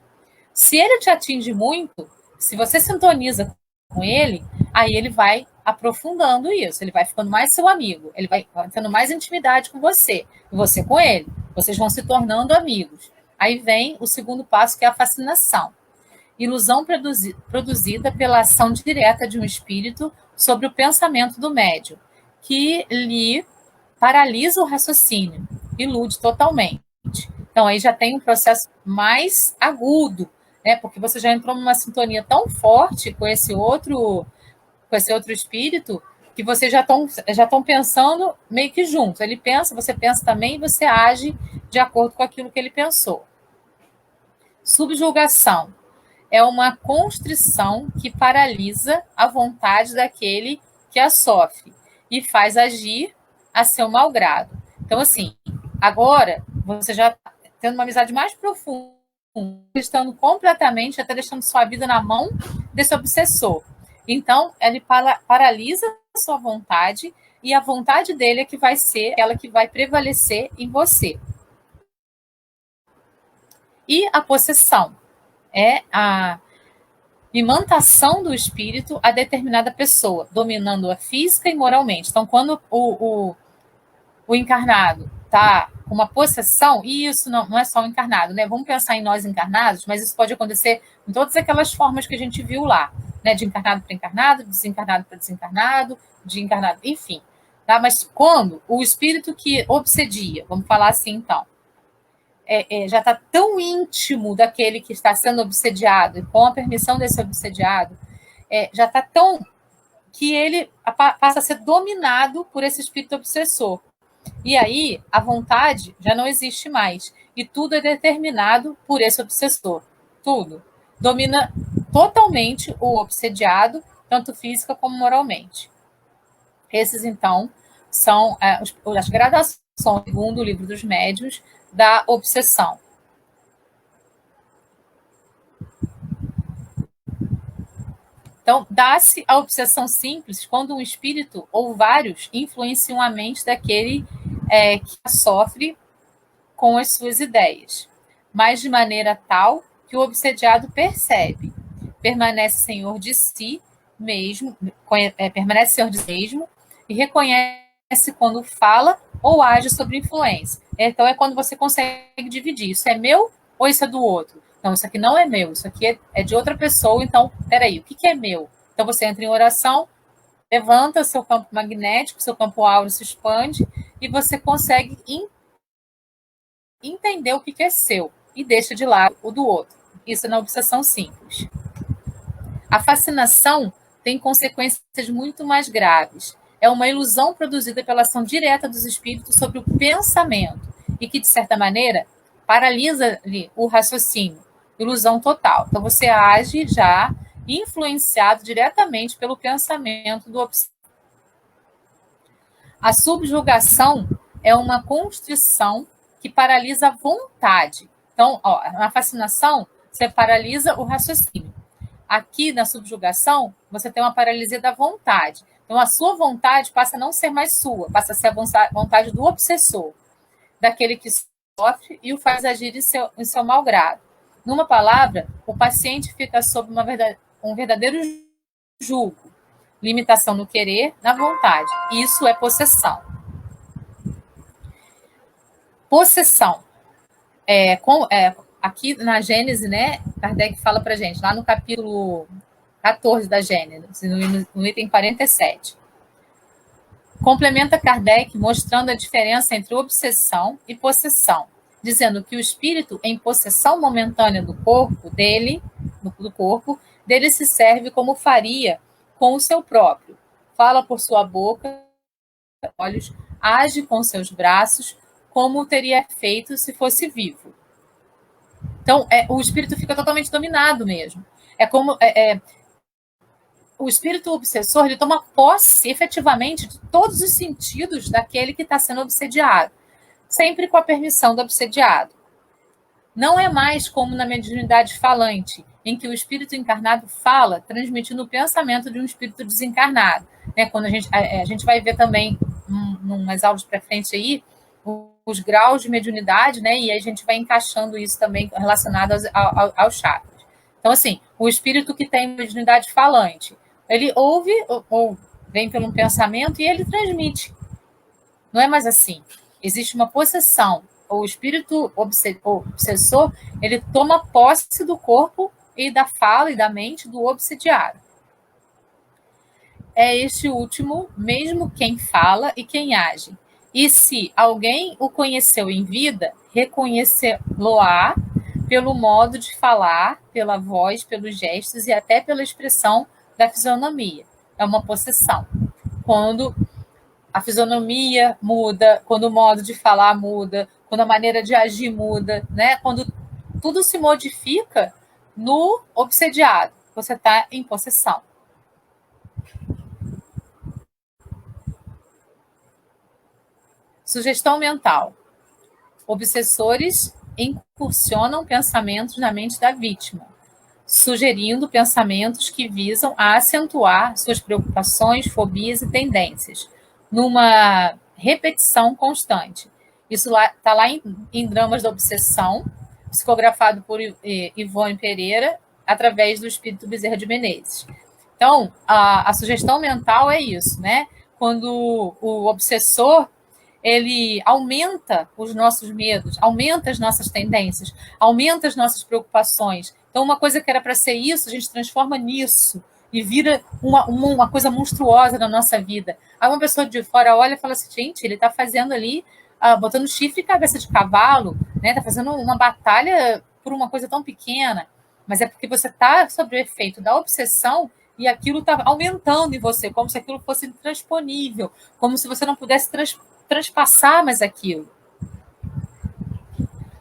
Se ele te atinge muito, se você sintoniza com ele, aí ele vai aprofundando isso, ele vai ficando mais seu amigo, ele vai tendo mais intimidade com você, e você com ele. Vocês vão se tornando amigos. Aí vem o segundo passo, que é a fascinação. Ilusão produzida pela ação direta de um espírito sobre o pensamento do médium, que lhe paralisa o raciocínio, ilude totalmente. Então, aí já tem um processo mais agudo, né? Porque você já entrou numa sintonia tão forte com esse outro com esse outro espírito, que vocês já estão pensando meio que juntos. Ele pensa, você pensa também, e você age de acordo com aquilo que ele pensou. Subjugação é uma constrição que paralisa a vontade daquele que a sofre e faz agir a seu malgrado. Então, assim, agora você já está tendo uma amizade mais profunda, estando completamente, até deixando sua vida na mão desse obsessor. Então, ele paralisa a sua vontade e a vontade dele é que vai ser aquela que vai prevalecer em você. E a possessão é a imantação do espírito a determinada pessoa, dominando-a física e moralmente. Então, quando o encarnado está com uma possessão, e isso não é só o encarnado, né? Vamos pensar em nós encarnados, mas isso pode acontecer em todas aquelas formas que a gente viu lá, né? De encarnado para encarnado, de desencarnado para desencarnado, de encarnado, enfim. Tá? Mas quando o espírito que obsedia, vamos falar assim então, já está tão íntimo daquele que está sendo obsediado, e com a permissão desse obsediado, já está tão que ele passa a ser dominado por esse espírito obsessor. E aí a vontade já não existe mais. E tudo é determinado por esse obsessor. Tudo. Domina totalmente o obsediado, tanto física como moralmente. Esses, então, são as gradações, segundo o Livro dos Médiuns, da obsessão. Então, dá-se a obsessão simples quando um espírito ou vários influenciam a mente daquele que a sofre com as suas ideias, mas de maneira tal que o obsediado percebe, permanece senhor de si mesmo, permanece senhor de si mesmo e reconhece quando fala ou age sob influência. Então, é quando você consegue dividir. Isso é meu ou isso é do outro? Não, isso aqui não é meu, isso aqui é de outra pessoa, então, peraí, o que é meu? Então, você entra em oração, levanta seu campo magnético, seu campo áureo se expande e você consegue entender o que é seu e deixa de lado o do outro. Isso é na obsessão simples. A fascinação tem consequências muito mais graves. É uma ilusão produzida pela ação direta dos espíritos sobre o pensamento e que, de certa maneira, paralisa-lhe o raciocínio. Ilusão total. Então, você age já influenciado diretamente pelo pensamento do obsessor. A subjugação é uma constrição que paralisa a vontade. Então, na fascinação, você paralisa o raciocínio. Aqui, na subjugação, você tem uma paralisia da vontade. Então, a sua vontade passa a não ser mais sua, passa a ser a vontade do obsessor, daquele que sofre e o faz agir em seu malgrado. Numa palavra, o paciente fica sob um verdadeiro julgo, limitação no querer, na vontade. Isso é possessão. Possessão. Aqui na Gênese, né, Kardec fala para a gente, lá no capítulo 14 da Gênese, no item 47. Complementa Kardec mostrando a diferença entre obsessão e possessão, dizendo que o espírito em possessão momentânea do corpo dele se serve como faria com o seu próprio. Fala por sua boca, olhos, age com seus braços, como teria feito se fosse vivo. Então, o espírito fica totalmente dominado mesmo. É como o espírito obsessor, ele toma posse efetivamente de todos os sentidos daquele que está sendo obsediado, sempre com a permissão do obsediado. Não é mais como na mediunidade falante, em que o espírito encarnado fala, transmitindo o pensamento de um espírito desencarnado. Né? Quando a gente vai ver também, umas aulas para frente aí, os graus de mediunidade, né? E aí a gente vai encaixando isso também relacionado aos chakras. Então, assim, o espírito que tem mediunidade falante, ele ouve ou vem pelo pensamento e ele transmite. Não é mais assim. Existe uma possessão. O espírito obsessor, ele toma posse do corpo e da fala e da mente do obsediado. É este último, mesmo quem fala e quem age. E se alguém o conheceu em vida, reconhecê-lo-á pelo modo de falar, pela voz, pelos gestos e até pela expressão da fisionomia. é uma possessão. Quando a fisionomia muda, quando o modo de falar muda, quando a maneira de agir muda, né? Quando tudo se modifica no obsediado, você está em possessão. Sugestão mental. Obsessores incursionam pensamentos na mente da vítima, sugerindo pensamentos que visam a acentuar suas preocupações, fobias e tendências, numa repetição constante. Isso está lá em Dramas da Obsessão, psicografado por Ivone Pereira, através do Espírito Bezerra de Menezes. Então, a sugestão mental é isso, né? Quando o obsessor ele aumenta os nossos medos, aumenta as nossas tendências, aumenta as nossas preocupações. Então, uma coisa que era para ser isso, a gente transforma nisso e vira uma coisa monstruosa na nossa vida. Aí uma pessoa de fora olha e fala assim, gente, ele está fazendo ali, botando chifre e cabeça de cavalo, né? Está fazendo uma batalha por uma coisa tão pequena. Mas é porque você está sob o efeito da obsessão e aquilo está aumentando em você, como se aquilo fosse intransponível, como se você não pudesse transpassar mais aquilo.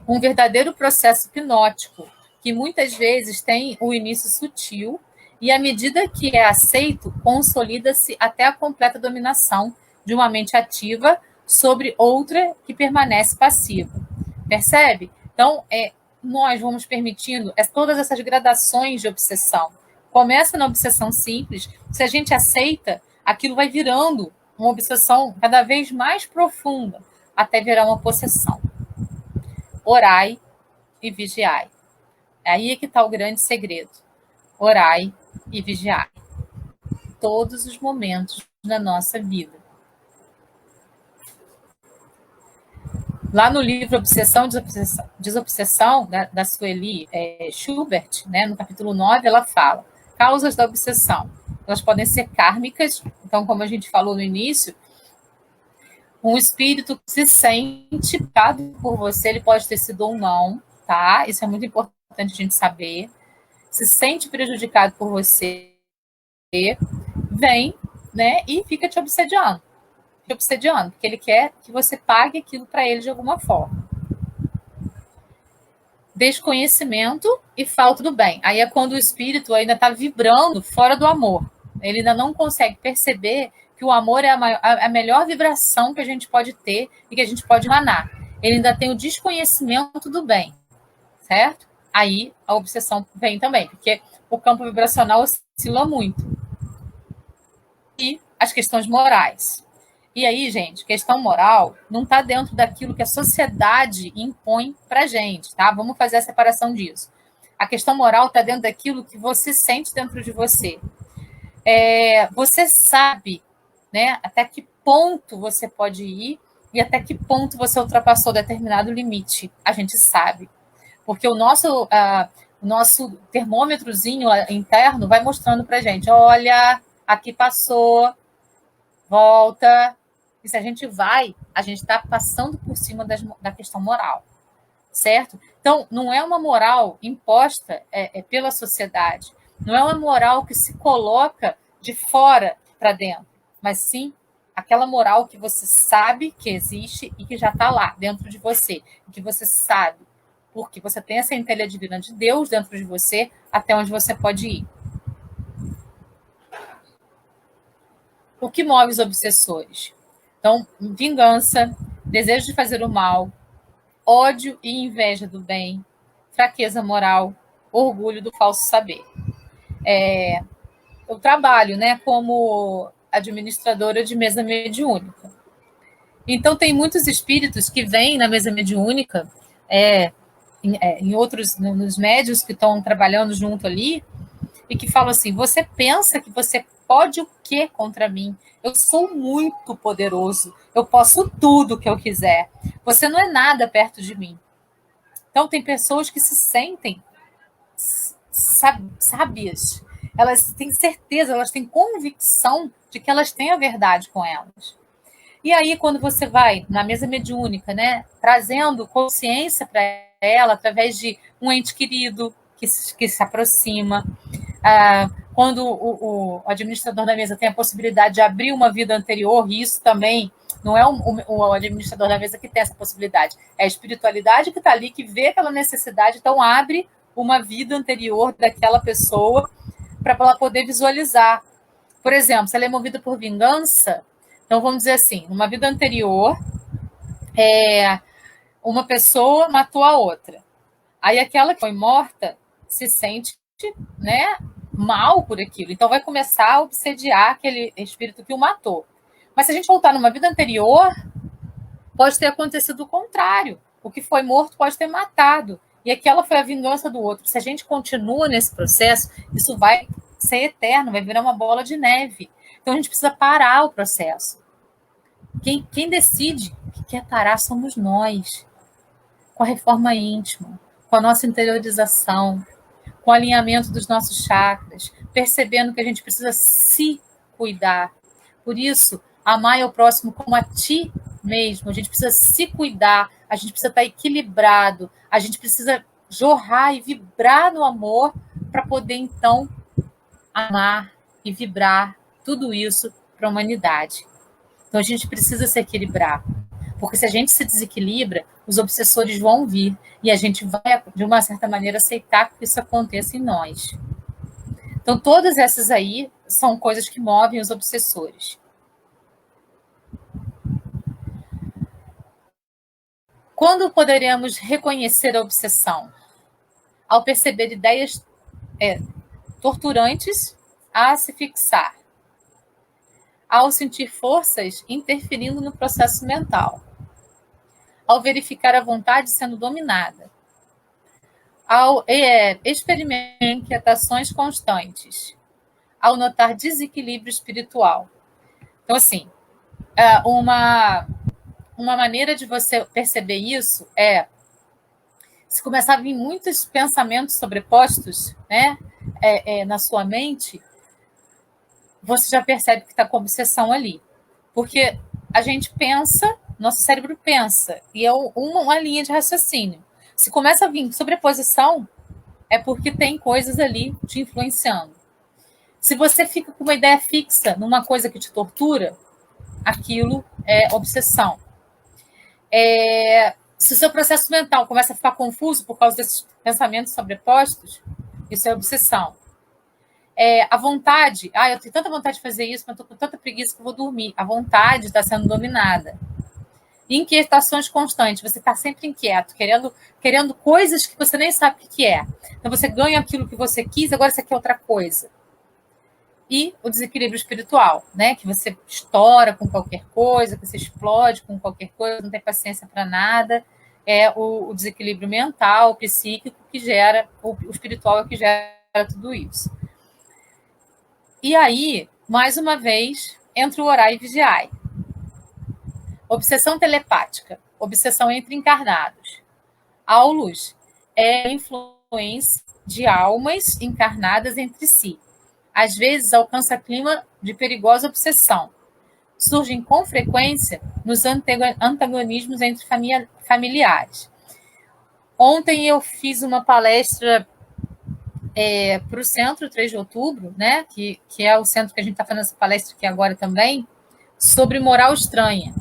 Um verdadeiro processo hipnótico, que muitas vezes tem o início sutil e, à medida que é aceito, consolida-se até a completa dominação de uma mente ativa sobre outra que permanece passiva. Percebe? Então, nós vamos permitindo todas essas gradações de obsessão. Começa na obsessão simples, se a gente aceita, aquilo vai virando uma obsessão cada vez mais profunda, até virar uma possessão. Orai e vigiai. Aí é que está o grande segredo. Orai e vigiai. Todos os momentos da nossa vida. Lá no livro Obsessão e Desobsessão, da Sueli Schubert, né, no capítulo 9, ela fala: causas da obsessão. Elas podem ser kármicas, então, como a gente falou no início, um espírito que se sente tocado por você, ele pode ter sido ou não, tá? Isso é muito importante a gente saber. Se sente prejudicado por você, vem, né, e fica te obsediando, porque ele quer que você pague aquilo para ele de alguma forma. Desconhecimento e falta do bem. Aí é quando o espírito ainda está vibrando fora do amor. Ele ainda não consegue perceber que o amor é a melhor vibração que a gente pode ter e que a gente pode emanar. Ele ainda tem o desconhecimento do bem, certo? Aí a obsessão vem também, porque o campo vibracional oscila muito. E as questões morais. E aí, gente, questão moral não está dentro daquilo que a sociedade impõe para a gente, tá? Vamos fazer a separação disso. A questão moral está dentro daquilo que você sente dentro de você. Você sabe, né, até que ponto você pode ir e até que ponto você ultrapassou determinado limite. A gente sabe. Porque o nosso termômetrozinho interno vai mostrando para a gente, olha, aqui passou, volta. E se a gente está passando por cima da questão moral, certo? Então, não é uma moral imposta pela sociedade, não é uma moral que se coloca de fora para dentro, mas sim aquela moral que você sabe que existe e que já está lá dentro de você, que você sabe, porque você tem essa centelha divina de Deus dentro de você, até onde você pode ir. O que move os obsessores? Então, vingança, desejo de fazer o mal, ódio e inveja do bem, fraqueza moral, orgulho do falso saber. Eu trabalho, né, como administradora de mesa mediúnica. Então, tem muitos espíritos que vêm na mesa mediúnica, em outros, nos médios que estão trabalhando junto ali, e que falam assim, você pensa que você pode o quê contra mim? Eu sou muito poderoso, eu posso tudo que eu quiser. Você não é nada perto de mim. Então, tem pessoas que se sentem sábias. Elas têm certeza, elas têm convicção de que elas têm a verdade com elas. E aí, quando você vai na mesa mediúnica, né, trazendo consciência para ela através de um ente querido que se aproxima, quando o administrador da mesa tem a possibilidade de abrir uma vida anterior, e isso também não é o administrador da mesa que tem essa possibilidade, é a espiritualidade que está ali, que vê aquela necessidade, então abre uma vida anterior daquela pessoa para ela poder visualizar. Por exemplo, se ela é movida por vingança, então vamos dizer assim, numa vida anterior, uma pessoa matou a outra. Aí aquela que foi morta se sente, né, mal por aquilo. Então vai começar a obsediar aquele espírito que o matou. Mas se a gente voltar numa vida anterior, pode ter acontecido o contrário. O que foi morto pode ter matado. E aquela foi a vingança do outro. Se a gente continua nesse processo, isso vai ser eterno, vai virar uma bola de neve. Então a gente precisa parar o processo. Quem decide que quer parar somos nós. Com a reforma íntima, com a nossa interiorização, com o alinhamento dos nossos chakras, percebendo que a gente precisa se cuidar. Por isso, amar o próximo como a ti mesmo. A gente precisa se cuidar, a gente precisa estar equilibrado, a gente precisa jorrar e vibrar no amor para poder, então, amar e vibrar tudo isso para a humanidade. Então, a gente precisa se equilibrar. Porque se a gente se desequilibra, os obsessores vão vir e a gente vai, de uma certa maneira, aceitar que isso aconteça em nós. Então, todas essas aí são coisas que movem os obsessores. Quando poderemos reconhecer a obsessão? Ao perceber ideias torturantes a se fixar. Ao sentir forças interferindo no processo mental. Ao verificar a vontade sendo dominada, ao experimentar inquietações constantes, ao notar desequilíbrio espiritual. Então, assim, uma maneira de você perceber isso é se começar a vir muitos pensamentos sobrepostos, né, na sua mente, você já percebe que está com obsessão ali. Porque a gente pensa, nosso cérebro pensa, e é uma linha de raciocínio. Se começa a vir sobreposição, é porque tem coisas ali te influenciando. Se você fica com uma ideia fixa numa coisa que te tortura, aquilo é obsessão. Se o seu processo mental começa a ficar confuso por causa desses pensamentos sobrepostos, isso é obsessão. A vontade, eu tenho tanta vontade de fazer isso, mas estou com tanta preguiça que eu vou dormir. A vontade está sendo dominada. Inquietações constantes, você está sempre inquieto, querendo coisas que você nem sabe o que é. Então você ganha aquilo que você quis, agora você quer outra coisa. E o desequilíbrio espiritual, né? Que você estoura com qualquer coisa, que você explode com qualquer coisa, não tem paciência para nada. É o desequilíbrio mental, psíquico, que gera, o espiritual é o que gera tudo isso. E aí, mais uma vez, entra o orar e vigiar. Obsessão telepática, obsessão entre encarnados. Aulos é a influência de almas encarnadas entre si. Às vezes alcança clima de perigosa obsessão. Surgem com frequência nos antagonismos entre familiares. Ontem eu fiz uma palestra para o Centro 3 de Outubro, né, que é o centro que a gente está fazendo essa palestra aqui agora também, sobre moral estranha.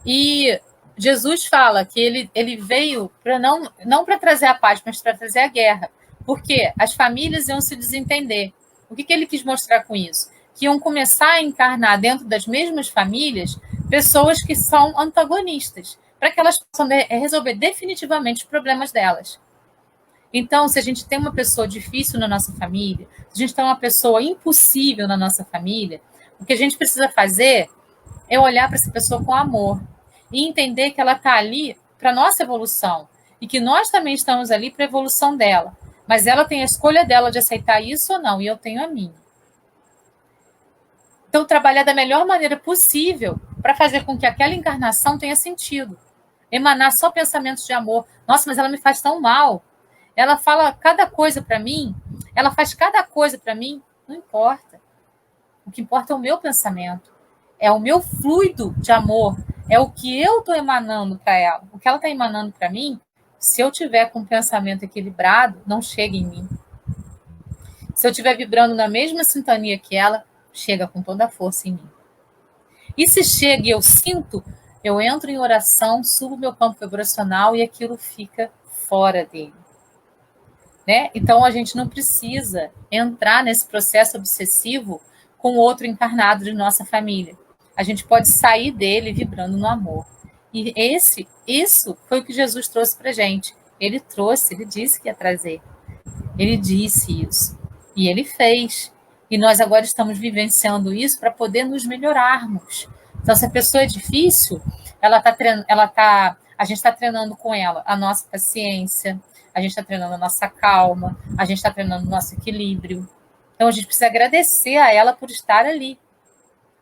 E Jesus fala que ele veio para não para trazer a paz, mas para trazer a guerra. Porque as famílias iam se desentender. O que ele quis mostrar com isso? Que iam começar a encarnar dentro das mesmas famílias pessoas que são antagonistas, para que elas possam resolver definitivamente os problemas delas. Então, se a gente tem uma pessoa difícil na nossa família, se a gente tem uma pessoa impossível na nossa família, o que a gente precisa fazer é olhar para essa pessoa com amor e entender que ela está ali para a nossa evolução e que nós também estamos ali para a evolução dela. Mas ela tem a escolha dela de aceitar isso ou não, e eu tenho a minha. Então, trabalhar da melhor maneira possível para fazer com que aquela encarnação tenha sentido. Emanar só pensamentos de amor. Nossa, mas ela me faz tão mal. Ela fala cada coisa para mim, ela faz cada coisa para mim, não importa. O que importa é o meu pensamento, é o meu fluido de amor, é o que eu estou emanando para ela. O que ela está emanando para mim, se eu tiver com um pensamento equilibrado, não chega em mim. Se eu estiver vibrando na mesma sintonia que ela, chega com toda a força em mim. E se chega e eu sinto, eu entro em oração, subo meu campo vibracional e aquilo fica fora dele. Né? Então, a gente não precisa entrar nesse processo obsessivo com outro encarnado de nossa família. A gente pode sair dele vibrando no amor. E isso foi o que Jesus trouxe para a gente. Ele trouxe, ele disse que ia trazer. Ele disse isso. E ele fez. E nós agora estamos vivenciando isso para poder nos melhorarmos. Então, se a pessoa é difícil, a gente está treinando com ela a nossa paciência, a gente está treinando a nossa calma, a gente está treinando o nosso equilíbrio. Então, a gente precisa agradecer a ela por estar ali,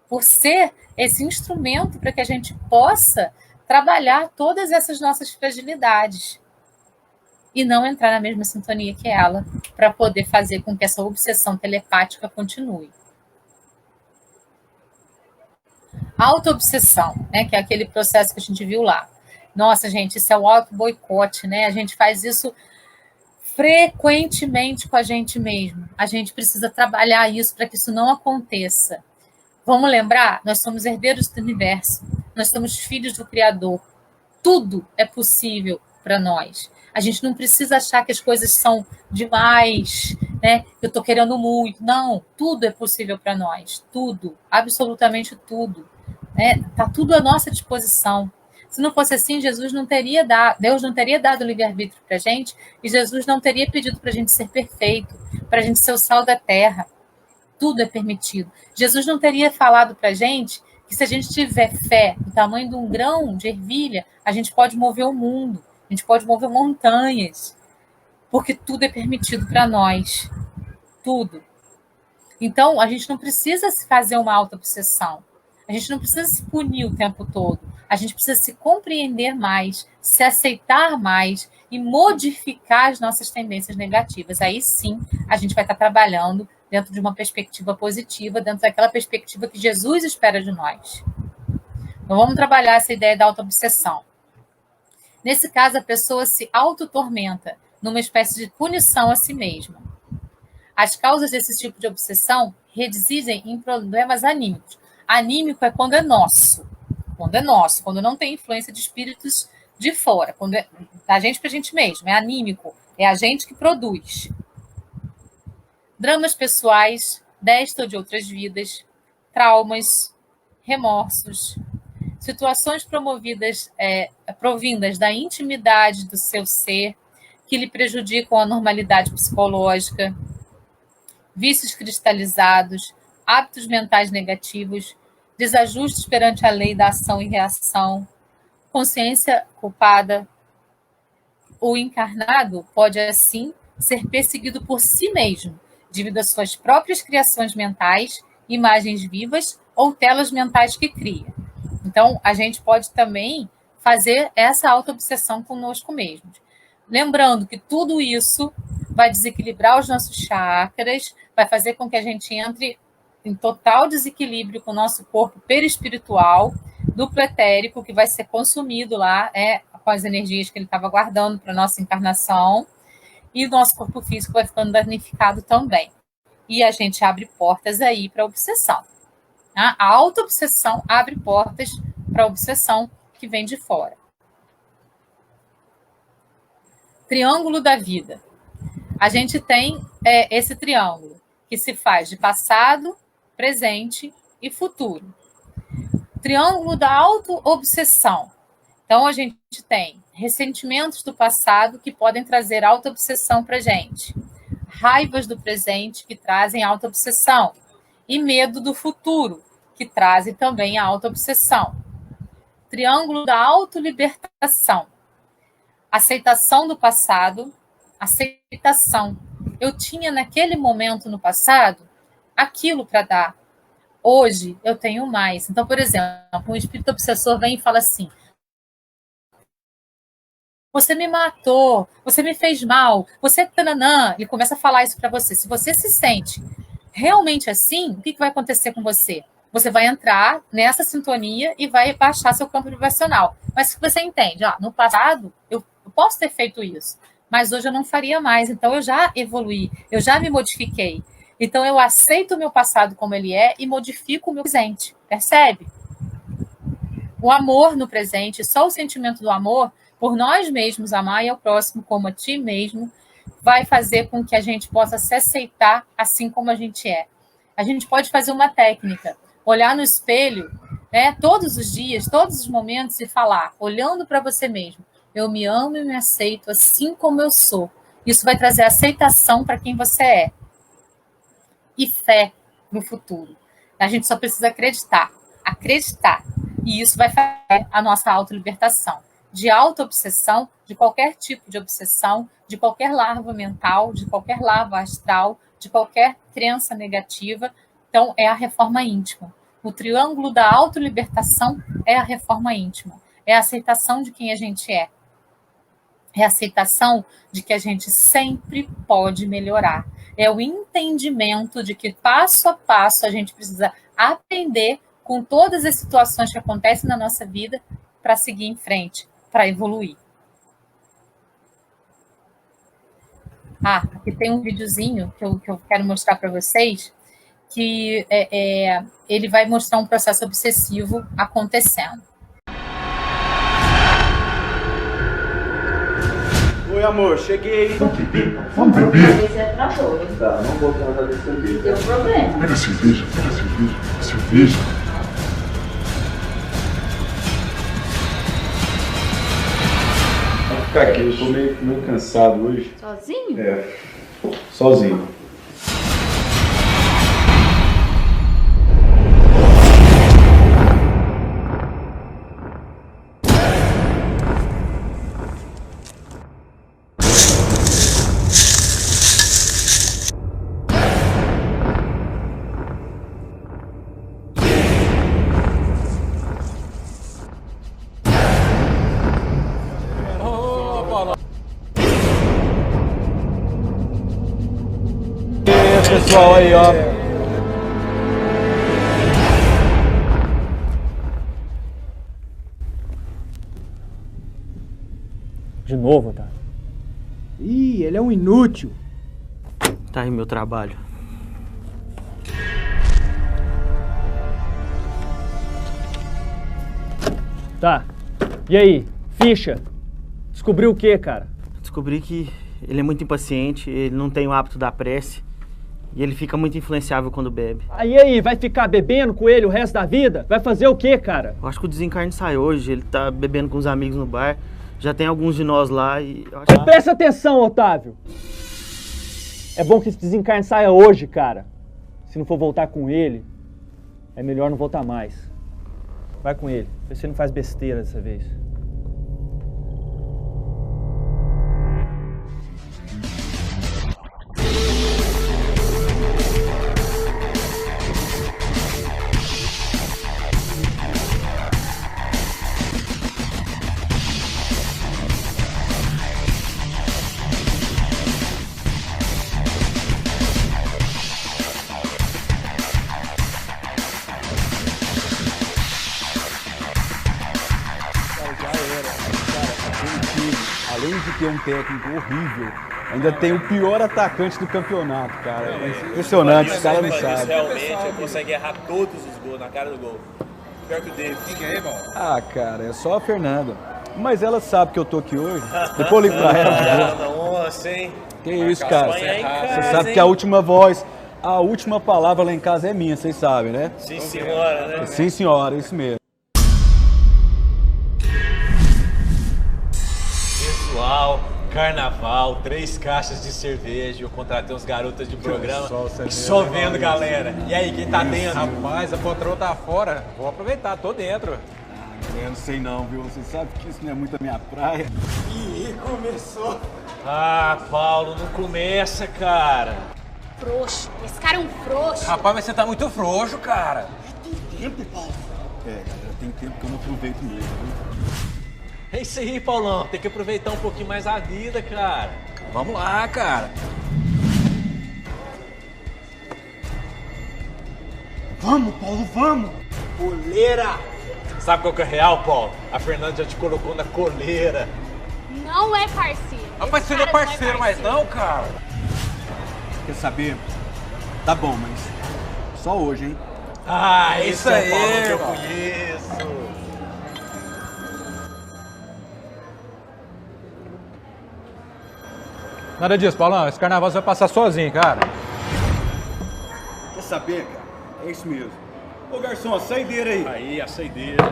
por ser esse instrumento para que a gente possa trabalhar todas essas nossas fragilidades e não entrar na mesma sintonia que ela, para poder fazer com que essa obsessão telepática continue. Auto-obsessão, né, que é aquele processo que a gente viu lá. Nossa, gente, isso é o auto-boicote, né? A gente faz isso frequentemente com a gente mesmo. A gente precisa trabalhar isso para que isso não aconteça. Vamos lembrar? Nós somos herdeiros do universo. Nós somos filhos do Criador. Tudo é possível para nós. A gente não precisa achar que as coisas são demais, né? Eu estou querendo muito. Não, tudo é possível para nós. Tudo, absolutamente tudo. Está tudo à nossa disposição. Se não fosse assim, Deus não teria dado o livre-arbítrio para a gente e Jesus não teria pedido para a gente ser perfeito, para a gente ser o sal da terra. Tudo é permitido. Jesus não teria falado para a gente que se a gente tiver fé do tamanho de um grão de ervilha, a gente pode mover o mundo, a gente pode mover montanhas, porque tudo é permitido para nós. Tudo. Então, a gente não precisa se fazer uma auto-obsessão. A gente não precisa se punir o tempo todo. A gente precisa se compreender mais, se aceitar mais e modificar as nossas tendências negativas. Aí sim, a gente vai estar trabalhando dentro de uma perspectiva positiva, dentro daquela perspectiva que Jesus espera de nós. Então, vamos trabalhar essa ideia da auto-obsessão. Nesse caso, a pessoa se auto-tormenta numa espécie de punição a si mesma. As causas desse tipo de obsessão residem em problemas anímicos. Anímico é quando é nosso. Quando não tem influência de espíritos de fora. Quando é da gente para a gente mesmo. É anímico. É a gente que produz. Dramas pessoais, desta ou de outras vidas, traumas, remorsos, situações provindas da intimidade do seu ser, que lhe prejudicam a normalidade psicológica, vícios cristalizados, hábitos mentais negativos, desajustes perante a lei da ação e reação, consciência culpada. O encarnado pode, assim, ser perseguido por si mesmo, devido às suas próprias criações mentais, imagens vivas ou telas mentais que cria. Então, a gente pode também fazer essa auto-obsessão conosco mesmos. Lembrando que tudo isso vai desequilibrar os nossos chakras, vai fazer com que a gente entre em total desequilíbrio com o nosso corpo perispiritual, duplo etérico, que vai ser consumido lá, com as energias que ele estava guardando para a nossa encarnação, e o nosso corpo físico vai ficando danificado também. E a gente abre portas aí para a obsessão. A auto-obsessão abre portas para a obsessão que vem de fora. Triângulo da vida. A gente tem esse triângulo, que se faz de passado, presente e futuro. Triângulo da auto-obsessão. Então, a gente tem ressentimentos do passado que podem trazer auto-obsessão para a gente. Raivas do presente que trazem auto-obsessão. E medo do futuro, que trazem também a auto-obsessão. Triângulo da autolibertação. Aceitação do passado, aceitação. Eu tinha naquele momento no passado aquilo para dar. Hoje eu tenho mais. Então, por exemplo, um espírito obsessor vem e fala assim: você me matou, você me fez mal, você tananã. Ele começa a falar isso para você. Se você se sente realmente assim, o que vai acontecer com você? Você vai entrar nessa sintonia e vai baixar seu campo vibracional. Mas se você entende, no passado eu posso ter feito isso, mas hoje eu não faria mais. Então eu já evoluí, eu já me modifiquei. Então eu aceito o meu passado como ele é e modifico o meu presente. Percebe? O amor no presente, só o sentimento do amor, por nós mesmos amar e ao próximo como a ti mesmo, vai fazer com que a gente possa se aceitar assim como a gente é. A gente pode fazer uma técnica, olhar no espelho, né, todos os dias, todos os momentos e falar, olhando para você mesmo, eu me amo e me aceito assim como eu sou. Isso vai trazer aceitação para quem você é e fé no futuro. A gente só precisa acreditar. E isso vai fazer a nossa autolibertação. De auto-obsessão, de qualquer tipo de obsessão, de qualquer larva mental, de qualquer larva astral, de qualquer crença negativa. Então, é a reforma íntima. O triângulo da autolibertação é a reforma íntima. É a aceitação de quem a gente é. É a aceitação de que a gente sempre pode melhorar. É o entendimento de que, passo a passo, a gente precisa aprender com todas as situações que acontecem na nossa vida para seguir em frente, para evoluir. Aqui tem um videozinho que eu quero mostrar para vocês, que ele vai mostrar um processo obsessivo acontecendo. Oi, amor, cheguei. Vamos beber? Esse é trator, hein? Tá, não vou tratar desse serviço. Tem um problema. Pega a cerveja, cerveja. Vou ficar aqui, eu tô meio cansado hoje. Sozinho? É, sozinho. Pessoal aí, ó. De novo, tá? Ih, ele é um inútil. Tá aí meu trabalho. Tá. E aí? Ficha? Descobriu o quê, cara? Descobri que ele é muito impaciente, ele não tem o hábito da prece e ele fica muito influenciável quando bebe. Aí, vai ficar bebendo com ele o resto da vida? Vai fazer o quê, cara? Eu acho que o desencarne sai hoje, ele tá bebendo com os amigos no bar, já tem alguns de nós lá e... Presta atenção, Otávio! É bom que esse desencarne saia hoje, cara. Se não for voltar com ele, é melhor não voltar mais. Vai com ele, vê se ele não faz besteira dessa vez. Além de ter um técnico horrível, ainda tem o pior atacante do campeonato, cara. É impressionante, os caras não sabem. Realmente consegue errar todos os gols na cara do gol. Pior que o David. Quem é, irmão? Ah, cara, é só a Fernanda. Mas ela sabe que eu tô aqui hoje. Depois eu ligo pra ela. Nossa, hein? Que isso, cara. Você Você sabe que a última voz, a última palavra lá em casa é minha, vocês sabem, né? Sim, senhora, né? Sim, senhora, isso mesmo. Pessoal, carnaval, 3 caixas de cerveja. Eu contratei uns garotas de programa. Só vendo, galera. E aí, quem tá dentro? Rapaz, a patroa tá fora. Vou aproveitar, tô dentro. Eu não sei não, viu? Você sabe que isso não é muito a minha praia. Ih, começou. Ah, Paulo, não começa, cara. Frouxo. Esse cara é um frouxo. Rapaz, mas você tá muito frouxo, cara. É, galera, tem tempo que eu não aproveito mesmo, viu? É isso aí, Paulão. Tem que aproveitar um pouquinho mais a vida, cara. Vamos lá, cara. Vamos, Paulo, vamos! Coleira! Sabe qual que é real, Paulo? A Fernanda já te colocou na coleira. Não é parceiro. Rapaz, você não é parceiro mais não, cara. Quer saber? Tá bom, mas só hoje, hein? Ah, Isso esse é aí, o Paulo que eu mano. conheço. Nada disso, Paulão. Esse carnaval você vai passar sozinho, cara. Quer saber, cara? É isso mesmo. Ô, garçom, a saideira aí. Aí, a saideira.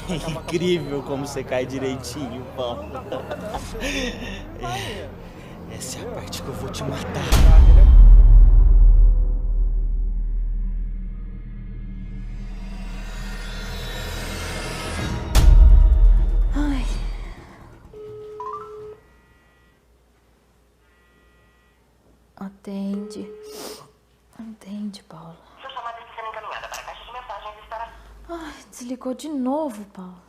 É incrível como você cai direitinho, Paulo. Essa é a parte que eu vou te matar. Ai. Atende. Atende, Paulo. Sua chamada está sendo encaminhada para a caixa de mensagens e estará... Ai, desligou de novo, Paulo.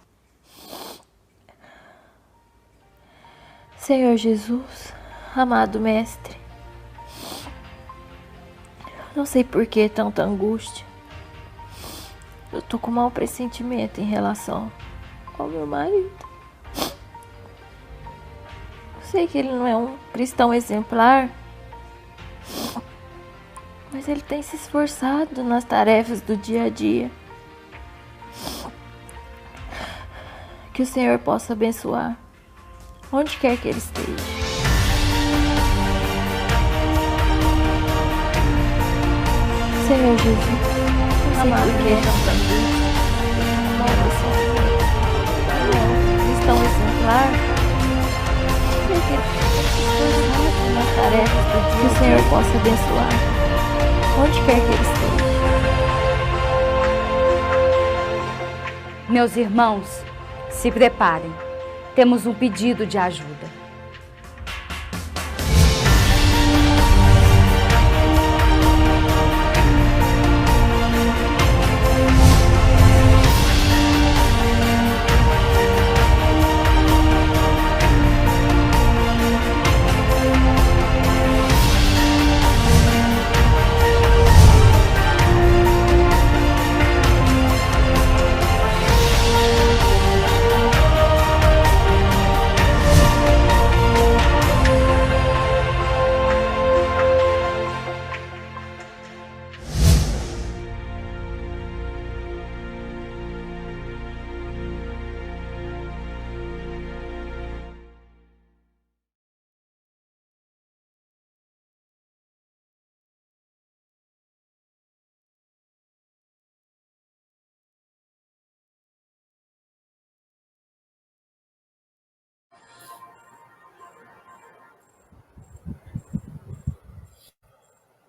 Senhor Jesus, amado Mestre, não sei por que tanta angústia. Eu tô com um mau pressentimento em relação ao meu marido. Eu sei que ele não é um cristão exemplar, mas ele tem se esforçado nas tarefas do dia a dia. Que o Senhor possa abençoar, onde quer que ele esteja. Senhor Jesus, amado cristão exemplar, sei que ele tem se esforçado nas tarefas do dia. Que o Senhor possa abençoar, onde quer que ele esteja. Meus irmãos, se preparem. Temos um pedido de ajuda.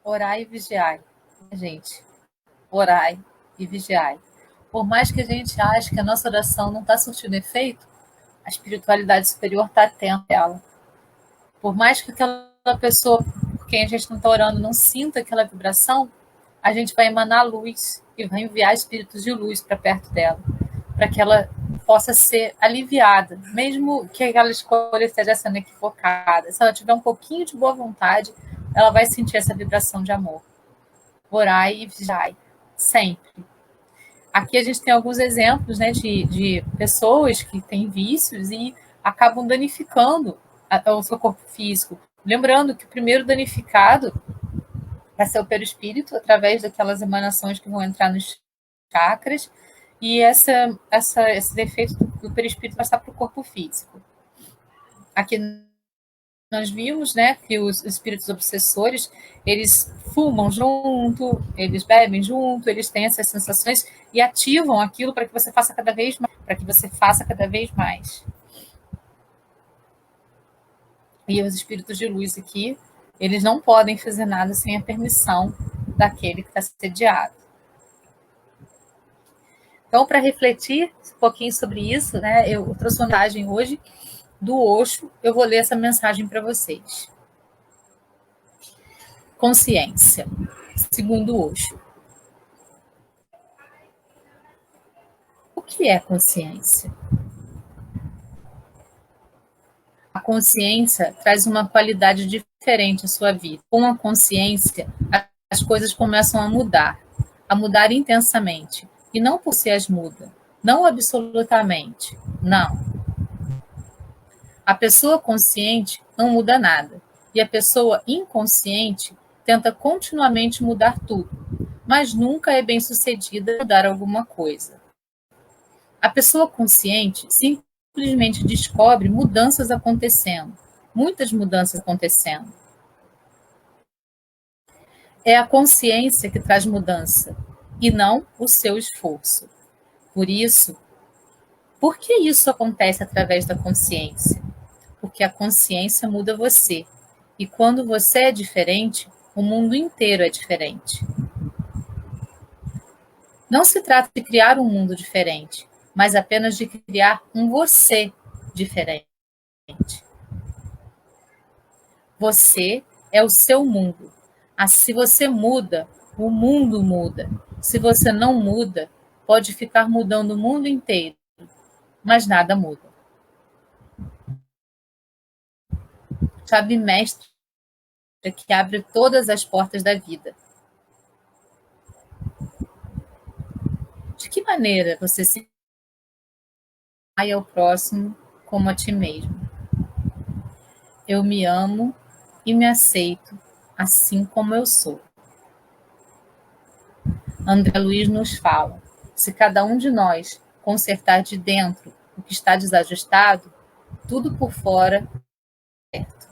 Orai e vigiai, gente. Orai e vigiai. Por mais que a gente ache que a nossa oração não está surtindo efeito, a espiritualidade superior está atenta a ela. Por mais que aquela pessoa por quem a gente não está orando não sinta aquela vibração, a gente vai emanar luz e vai enviar espíritos de luz para perto dela, para que ela possa ser aliviada, mesmo que aquela escolha esteja sendo equivocada. Se ela tiver um pouquinho de boa vontade, ela vai sentir essa vibração de amor. Orai e vigiai, sempre. Aqui a gente tem alguns exemplos, né, de pessoas que têm vícios e acabam danificando o seu corpo físico. Lembrando que o primeiro danificado vai ser o perispírito, através daquelas emanações que vão entrar nos chakras, e esse defeito do perispírito vai passar para o corpo físico. Aqui nós vimos, né, que os espíritos obsessores, eles fumam junto, eles bebem junto, eles têm essas sensações e ativam aquilo para que você faça cada vez mais, E os espíritos de luz aqui, eles não podem fazer nada sem a permissão daquele que está sediado. Então, para refletir um pouquinho sobre isso, né, eu trouxe uma mensagem hoje do Osho, eu vou ler essa mensagem para vocês. Consciência, segundo Osho. O que é consciência? A consciência traz uma qualidade diferente à sua vida. Com a consciência, as coisas começam a mudar intensamente. E não por si as muda, Não absolutamente, não. A pessoa consciente não muda nada, e a pessoa inconsciente tenta continuamente mudar tudo, mas nunca é bem-sucedida em mudar alguma coisa. A pessoa consciente simplesmente descobre mudanças acontecendo, muitas mudanças acontecendo. É a consciência que traz mudança, e não o seu esforço. Por que isso acontece através da consciência? Porque a consciência muda você, e quando você é diferente, o mundo inteiro é diferente. Não se trata de criar um mundo diferente, mas apenas de criar um você diferente. Você é o seu mundo. Se você muda, o mundo muda. Se você não muda, pode ficar mudando o mundo inteiro, mas nada muda. Chave mestra que abre todas as portas da vida. De que maneira você se amar ao próximo como a ti mesmo? Eu me amo e me aceito assim como eu sou. André Luiz nos fala: se cada um de nós consertar de dentro o que está desajustado, tudo por fora é certo.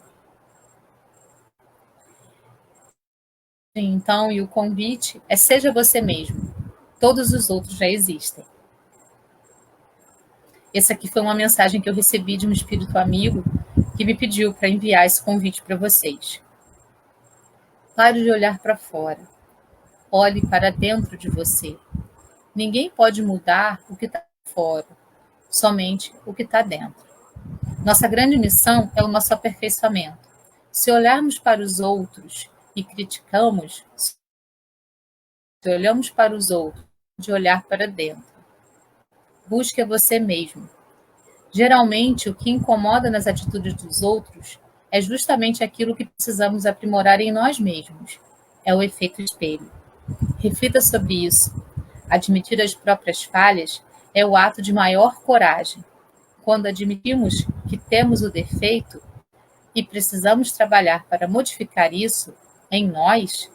Então, e o convite é: seja você mesmo. Todos os outros já existem. Essa aqui foi uma mensagem que eu recebi de um espírito amigo que me pediu para enviar esse convite para vocês. Pare de olhar para fora. Olhe para dentro de você. Ninguém pode mudar o que está fora, somente o que está dentro. Nossa grande missão é o nosso aperfeiçoamento. Se olharmos para os outros e criticamos, se olhamos para os outros, de olhar para dentro. Busque a você mesmo. Geralmente, o que incomoda nas atitudes dos outros é justamente aquilo que precisamos aprimorar em nós mesmos. É o efeito espelho. Reflita sobre isso. Admitir as próprias falhas é o ato de maior coragem. Quando admitimos que temos o defeito e precisamos trabalhar para modificar isso em nós,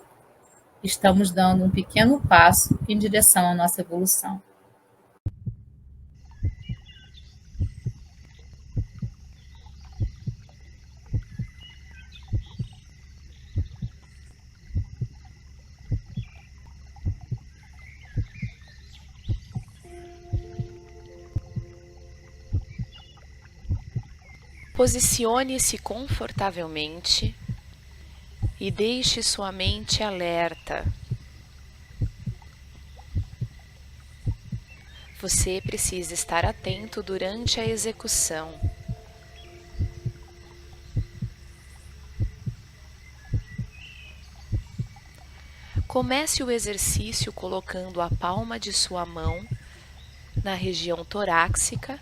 estamos dando um pequeno passo em direção à nossa evolução. Posicione-se confortavelmente e deixe sua mente alerta. Você precisa estar atento durante a execução. Comece o exercício colocando a palma de sua mão na região torácica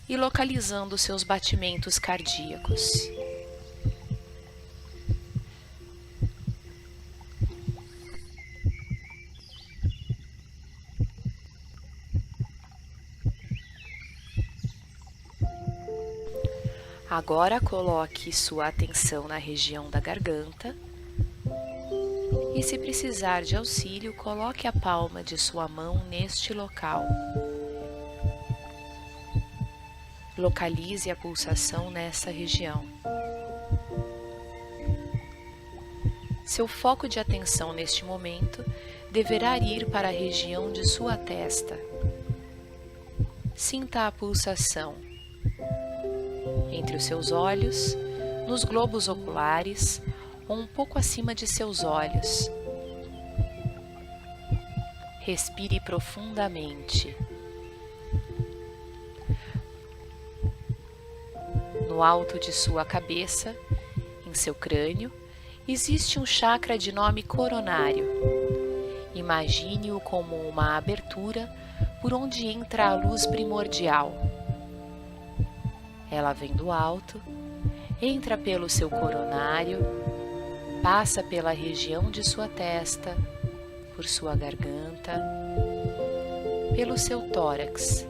e localizando seus batimentos cardíacos. Agora coloque sua atenção na região da garganta e, se precisar de auxílio, coloque a palma de sua mão neste local. Localize a pulsação nessa região. Seu foco de atenção neste momento deverá ir para a região de sua testa. Sinta a pulsação entre os seus olhos, nos globos oculares ou um pouco acima de seus olhos. Respire profundamente. No alto de sua cabeça, em seu crânio, existe um chakra de nome coronário. Imagine-o como uma abertura por onde entra a luz primordial. Ela vem do alto, entra pelo seu coronário, passa pela região de sua testa, por sua garganta, pelo seu tórax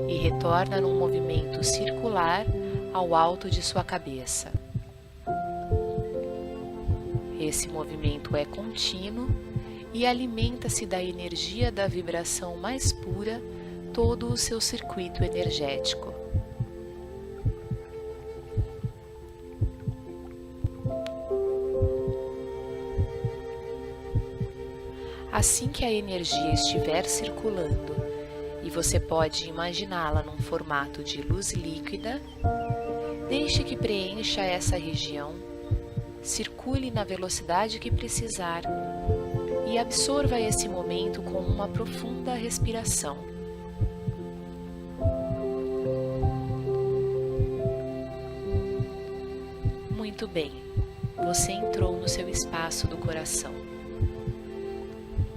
e retorna num movimento circular ao alto de sua cabeça. Esse movimento é contínuo e alimenta-se da energia da vibração mais pura todo o seu circuito energético. Assim que a energia estiver circulando e você pode imaginá-la num formato de luz líquida, deixe que preencha essa região, circule na velocidade que precisar e absorva esse momento com uma profunda respiração. Muito bem, você entrou no seu espaço do coração,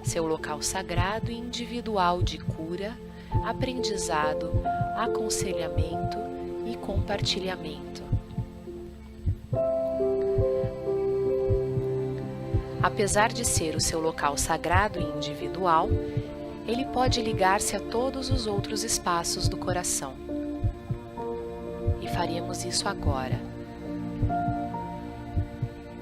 seu local sagrado e individual de cura, aprendizado, aconselhamento e compartilhamento. Apesar de ser o seu local sagrado e individual, ele pode ligar-se a todos os outros espaços do coração. E faremos isso agora,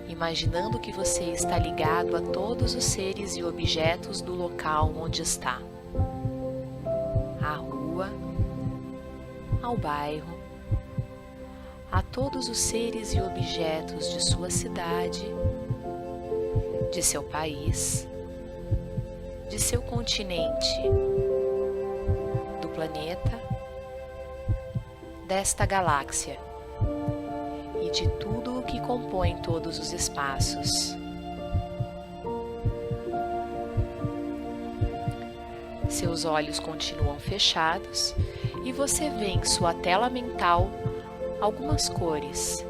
imaginando que você está ligado a todos os seres e objetos do local onde está. À rua, ao bairro, a todos os seres e objetos de sua cidade, de seu país, de seu continente, do planeta, desta galáxia e de tudo o que compõe todos os espaços. Seus olhos continuam fechados e você vê em sua tela mental algumas cores.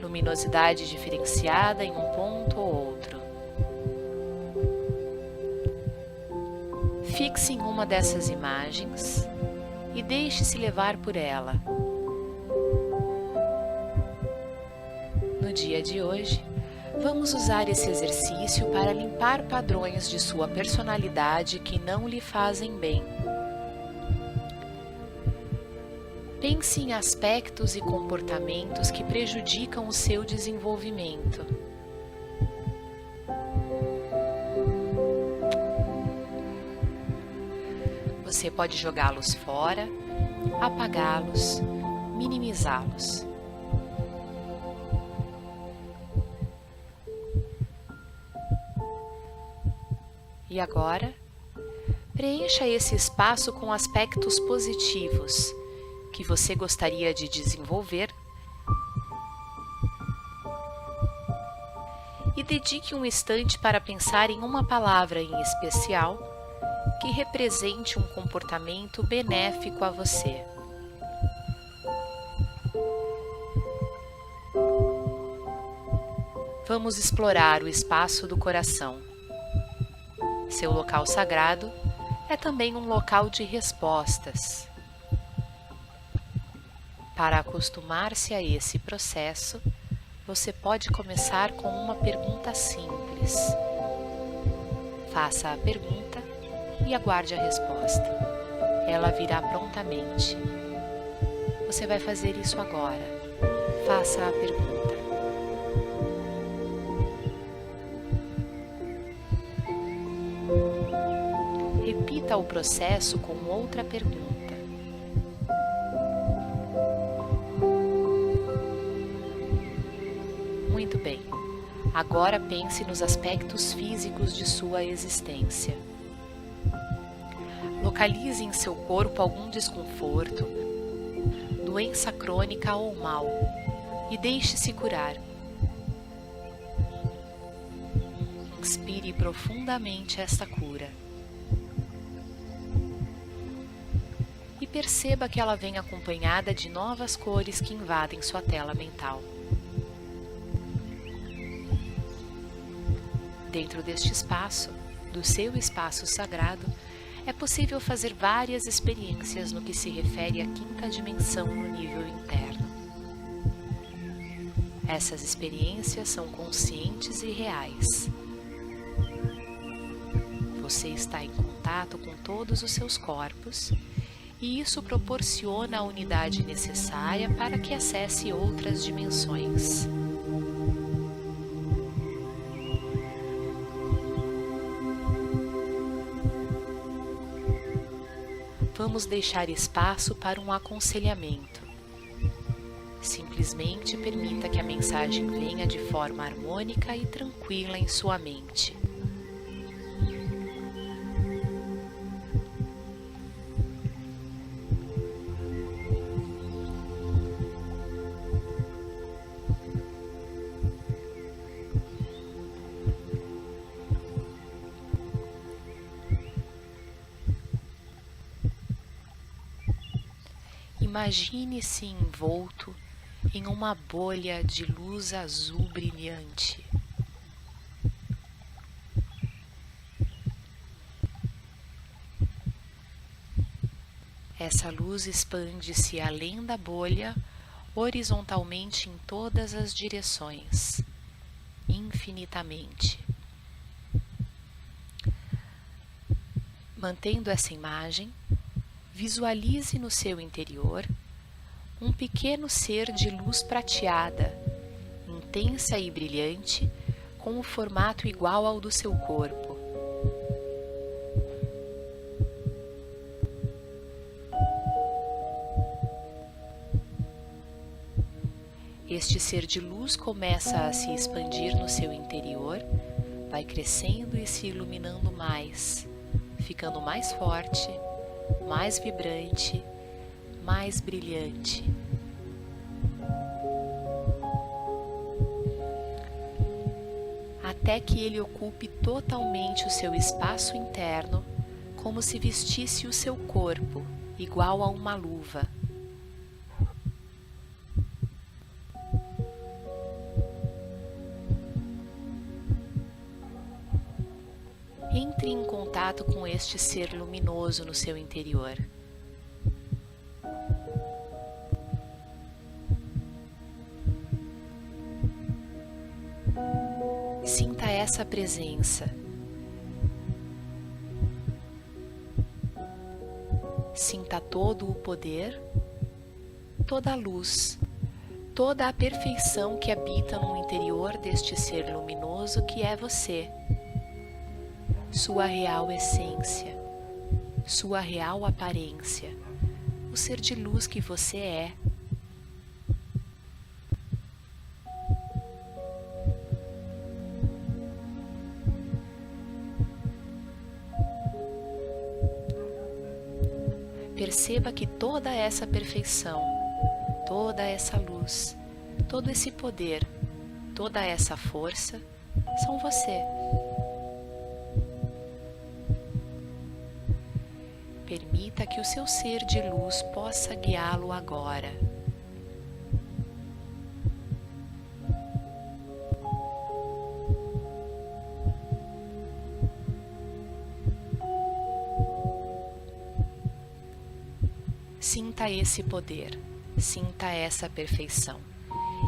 Luminosidade diferenciada em um ponto ou outro. Fixe em uma dessas imagens e deixe-se levar por ela. No dia de hoje, vamos usar esse exercício para limpar padrões de sua personalidade que não lhe fazem bem. Pense em aspectos e comportamentos que prejudicam o seu desenvolvimento. Você pode jogá-los fora, apagá-los, minimizá-los. E agora, preencha esse espaço com aspectos positivos que você gostaria de desenvolver e dedique um instante para pensar em uma palavra em especial que represente um comportamento benéfico a você. Vamos explorar o espaço do coração. Seu local sagrado é também um local de respostas. Para acostumar-se a esse processo, você pode começar com uma pergunta simples. Faça a pergunta e aguarde a resposta. Ela virá prontamente. Você vai fazer isso agora. Faça a pergunta. Repita o processo com outra pergunta. Muito bem. Agora pense nos aspectos físicos de sua existência. Localize em seu corpo algum desconforto, doença crônica ou mal, e deixe-se curar. Inspire profundamente esta cura. E perceba que ela vem acompanhada de novas cores que invadem sua tela mental. Dentro deste espaço, do seu espaço sagrado, é possível fazer várias experiências no que se refere à quinta dimensão no nível interno. Essas experiências são conscientes e reais. Você está em contato com todos os seus corpos e isso proporciona a unidade necessária para que acesse outras dimensões. Vamos deixar espaço para um aconselhamento. Simplesmente permita que a mensagem venha de forma harmônica e tranquila em sua mente. Imagine-se envolto em uma bolha de luz azul brilhante. Essa luz expande-se além da bolha, horizontalmente em todas as direções, infinitamente. Mantendo essa imagem, visualize no seu interior um pequeno ser de luz prateada, intensa e brilhante, com um formato igual ao do seu corpo. Este ser de luz começa a se expandir no seu interior, vai crescendo e se iluminando mais, ficando mais forte, mais vibrante, mais brilhante. Até que ele ocupe totalmente o seu espaço interno, como se vestisse o seu corpo, igual a uma luva. Entre em contato com este ser luminoso no seu interior. Sinta essa presença. Sinta todo o poder, toda a luz, toda a perfeição que habita no interior deste ser luminoso que é você. Sua real essência, sua real aparência, o ser de luz que você é. Perceba que toda essa perfeição, toda essa luz, todo esse poder, toda essa força são você. Permita que o seu ser de luz possa guiá-lo agora. Sinta esse poder, sinta essa perfeição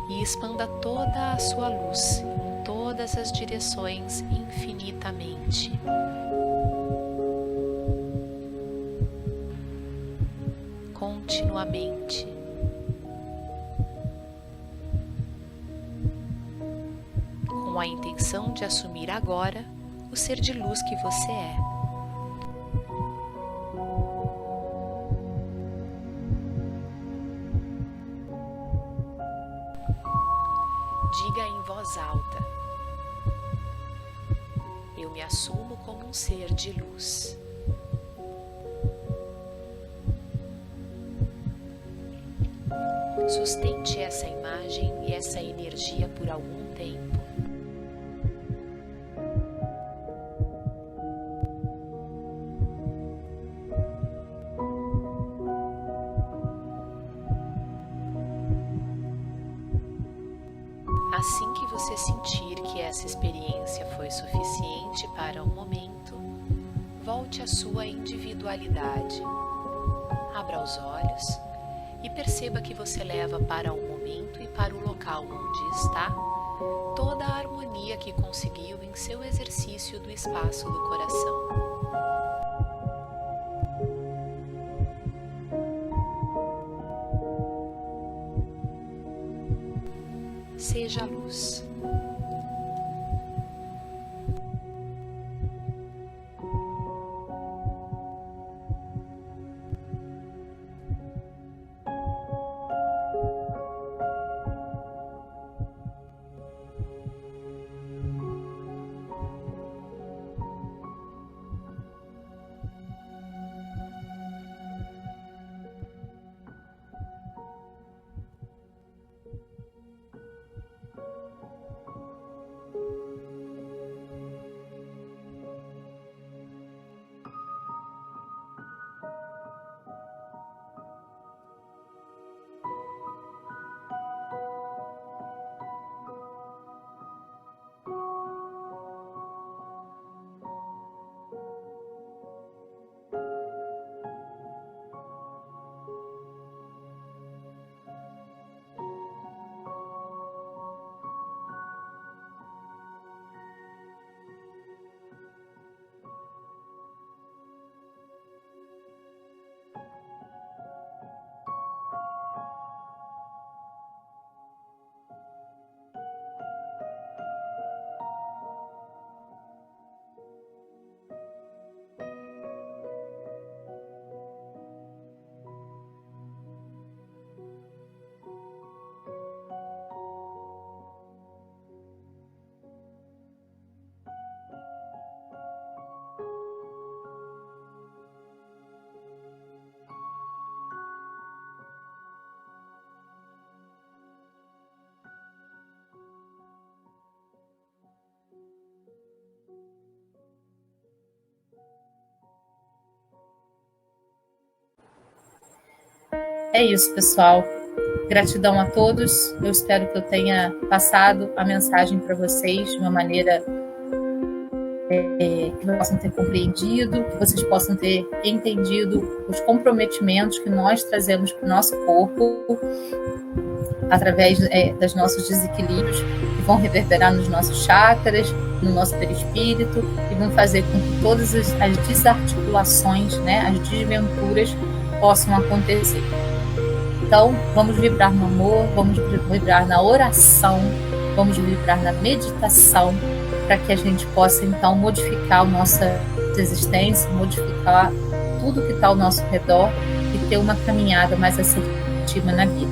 e expanda toda a sua luz em todas as direções infinitamente. Continuamente. Com a intenção de assumir agora o ser de luz que você é. Diga em voz alta: eu me assumo como um ser de luz. Sustente essa imagem e essa energia por algum tempo. Assim que você sentir que essa experiência foi suficiente para um momento, volte à sua individualidade. Abra os olhos e perceba que você leva para um momento e para o local onde está toda a harmonia que conseguiu em seu exercício do espaço do coração. Seja a luz. É isso, pessoal. Gratidão a todos. Eu espero que eu tenha passado a mensagem para vocês de uma maneira que vocês possam ter compreendido, que vocês possam ter entendido os comprometimentos que nós trazemos para o nosso corpo através dos nossos desequilíbrios, que vão reverberar nos nossos chakras, no nosso perispírito, e vão fazer com que todas as desarticulações, né, as desventuras possam acontecer. Então, vamos vibrar no amor, vamos vibrar na oração, vamos vibrar na meditação, para que a gente possa, então, modificar a nossa existência, modificar tudo que está ao nosso redor e ter uma caminhada mais assertiva na vida.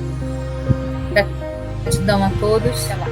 Gratidão a todos. Até lá.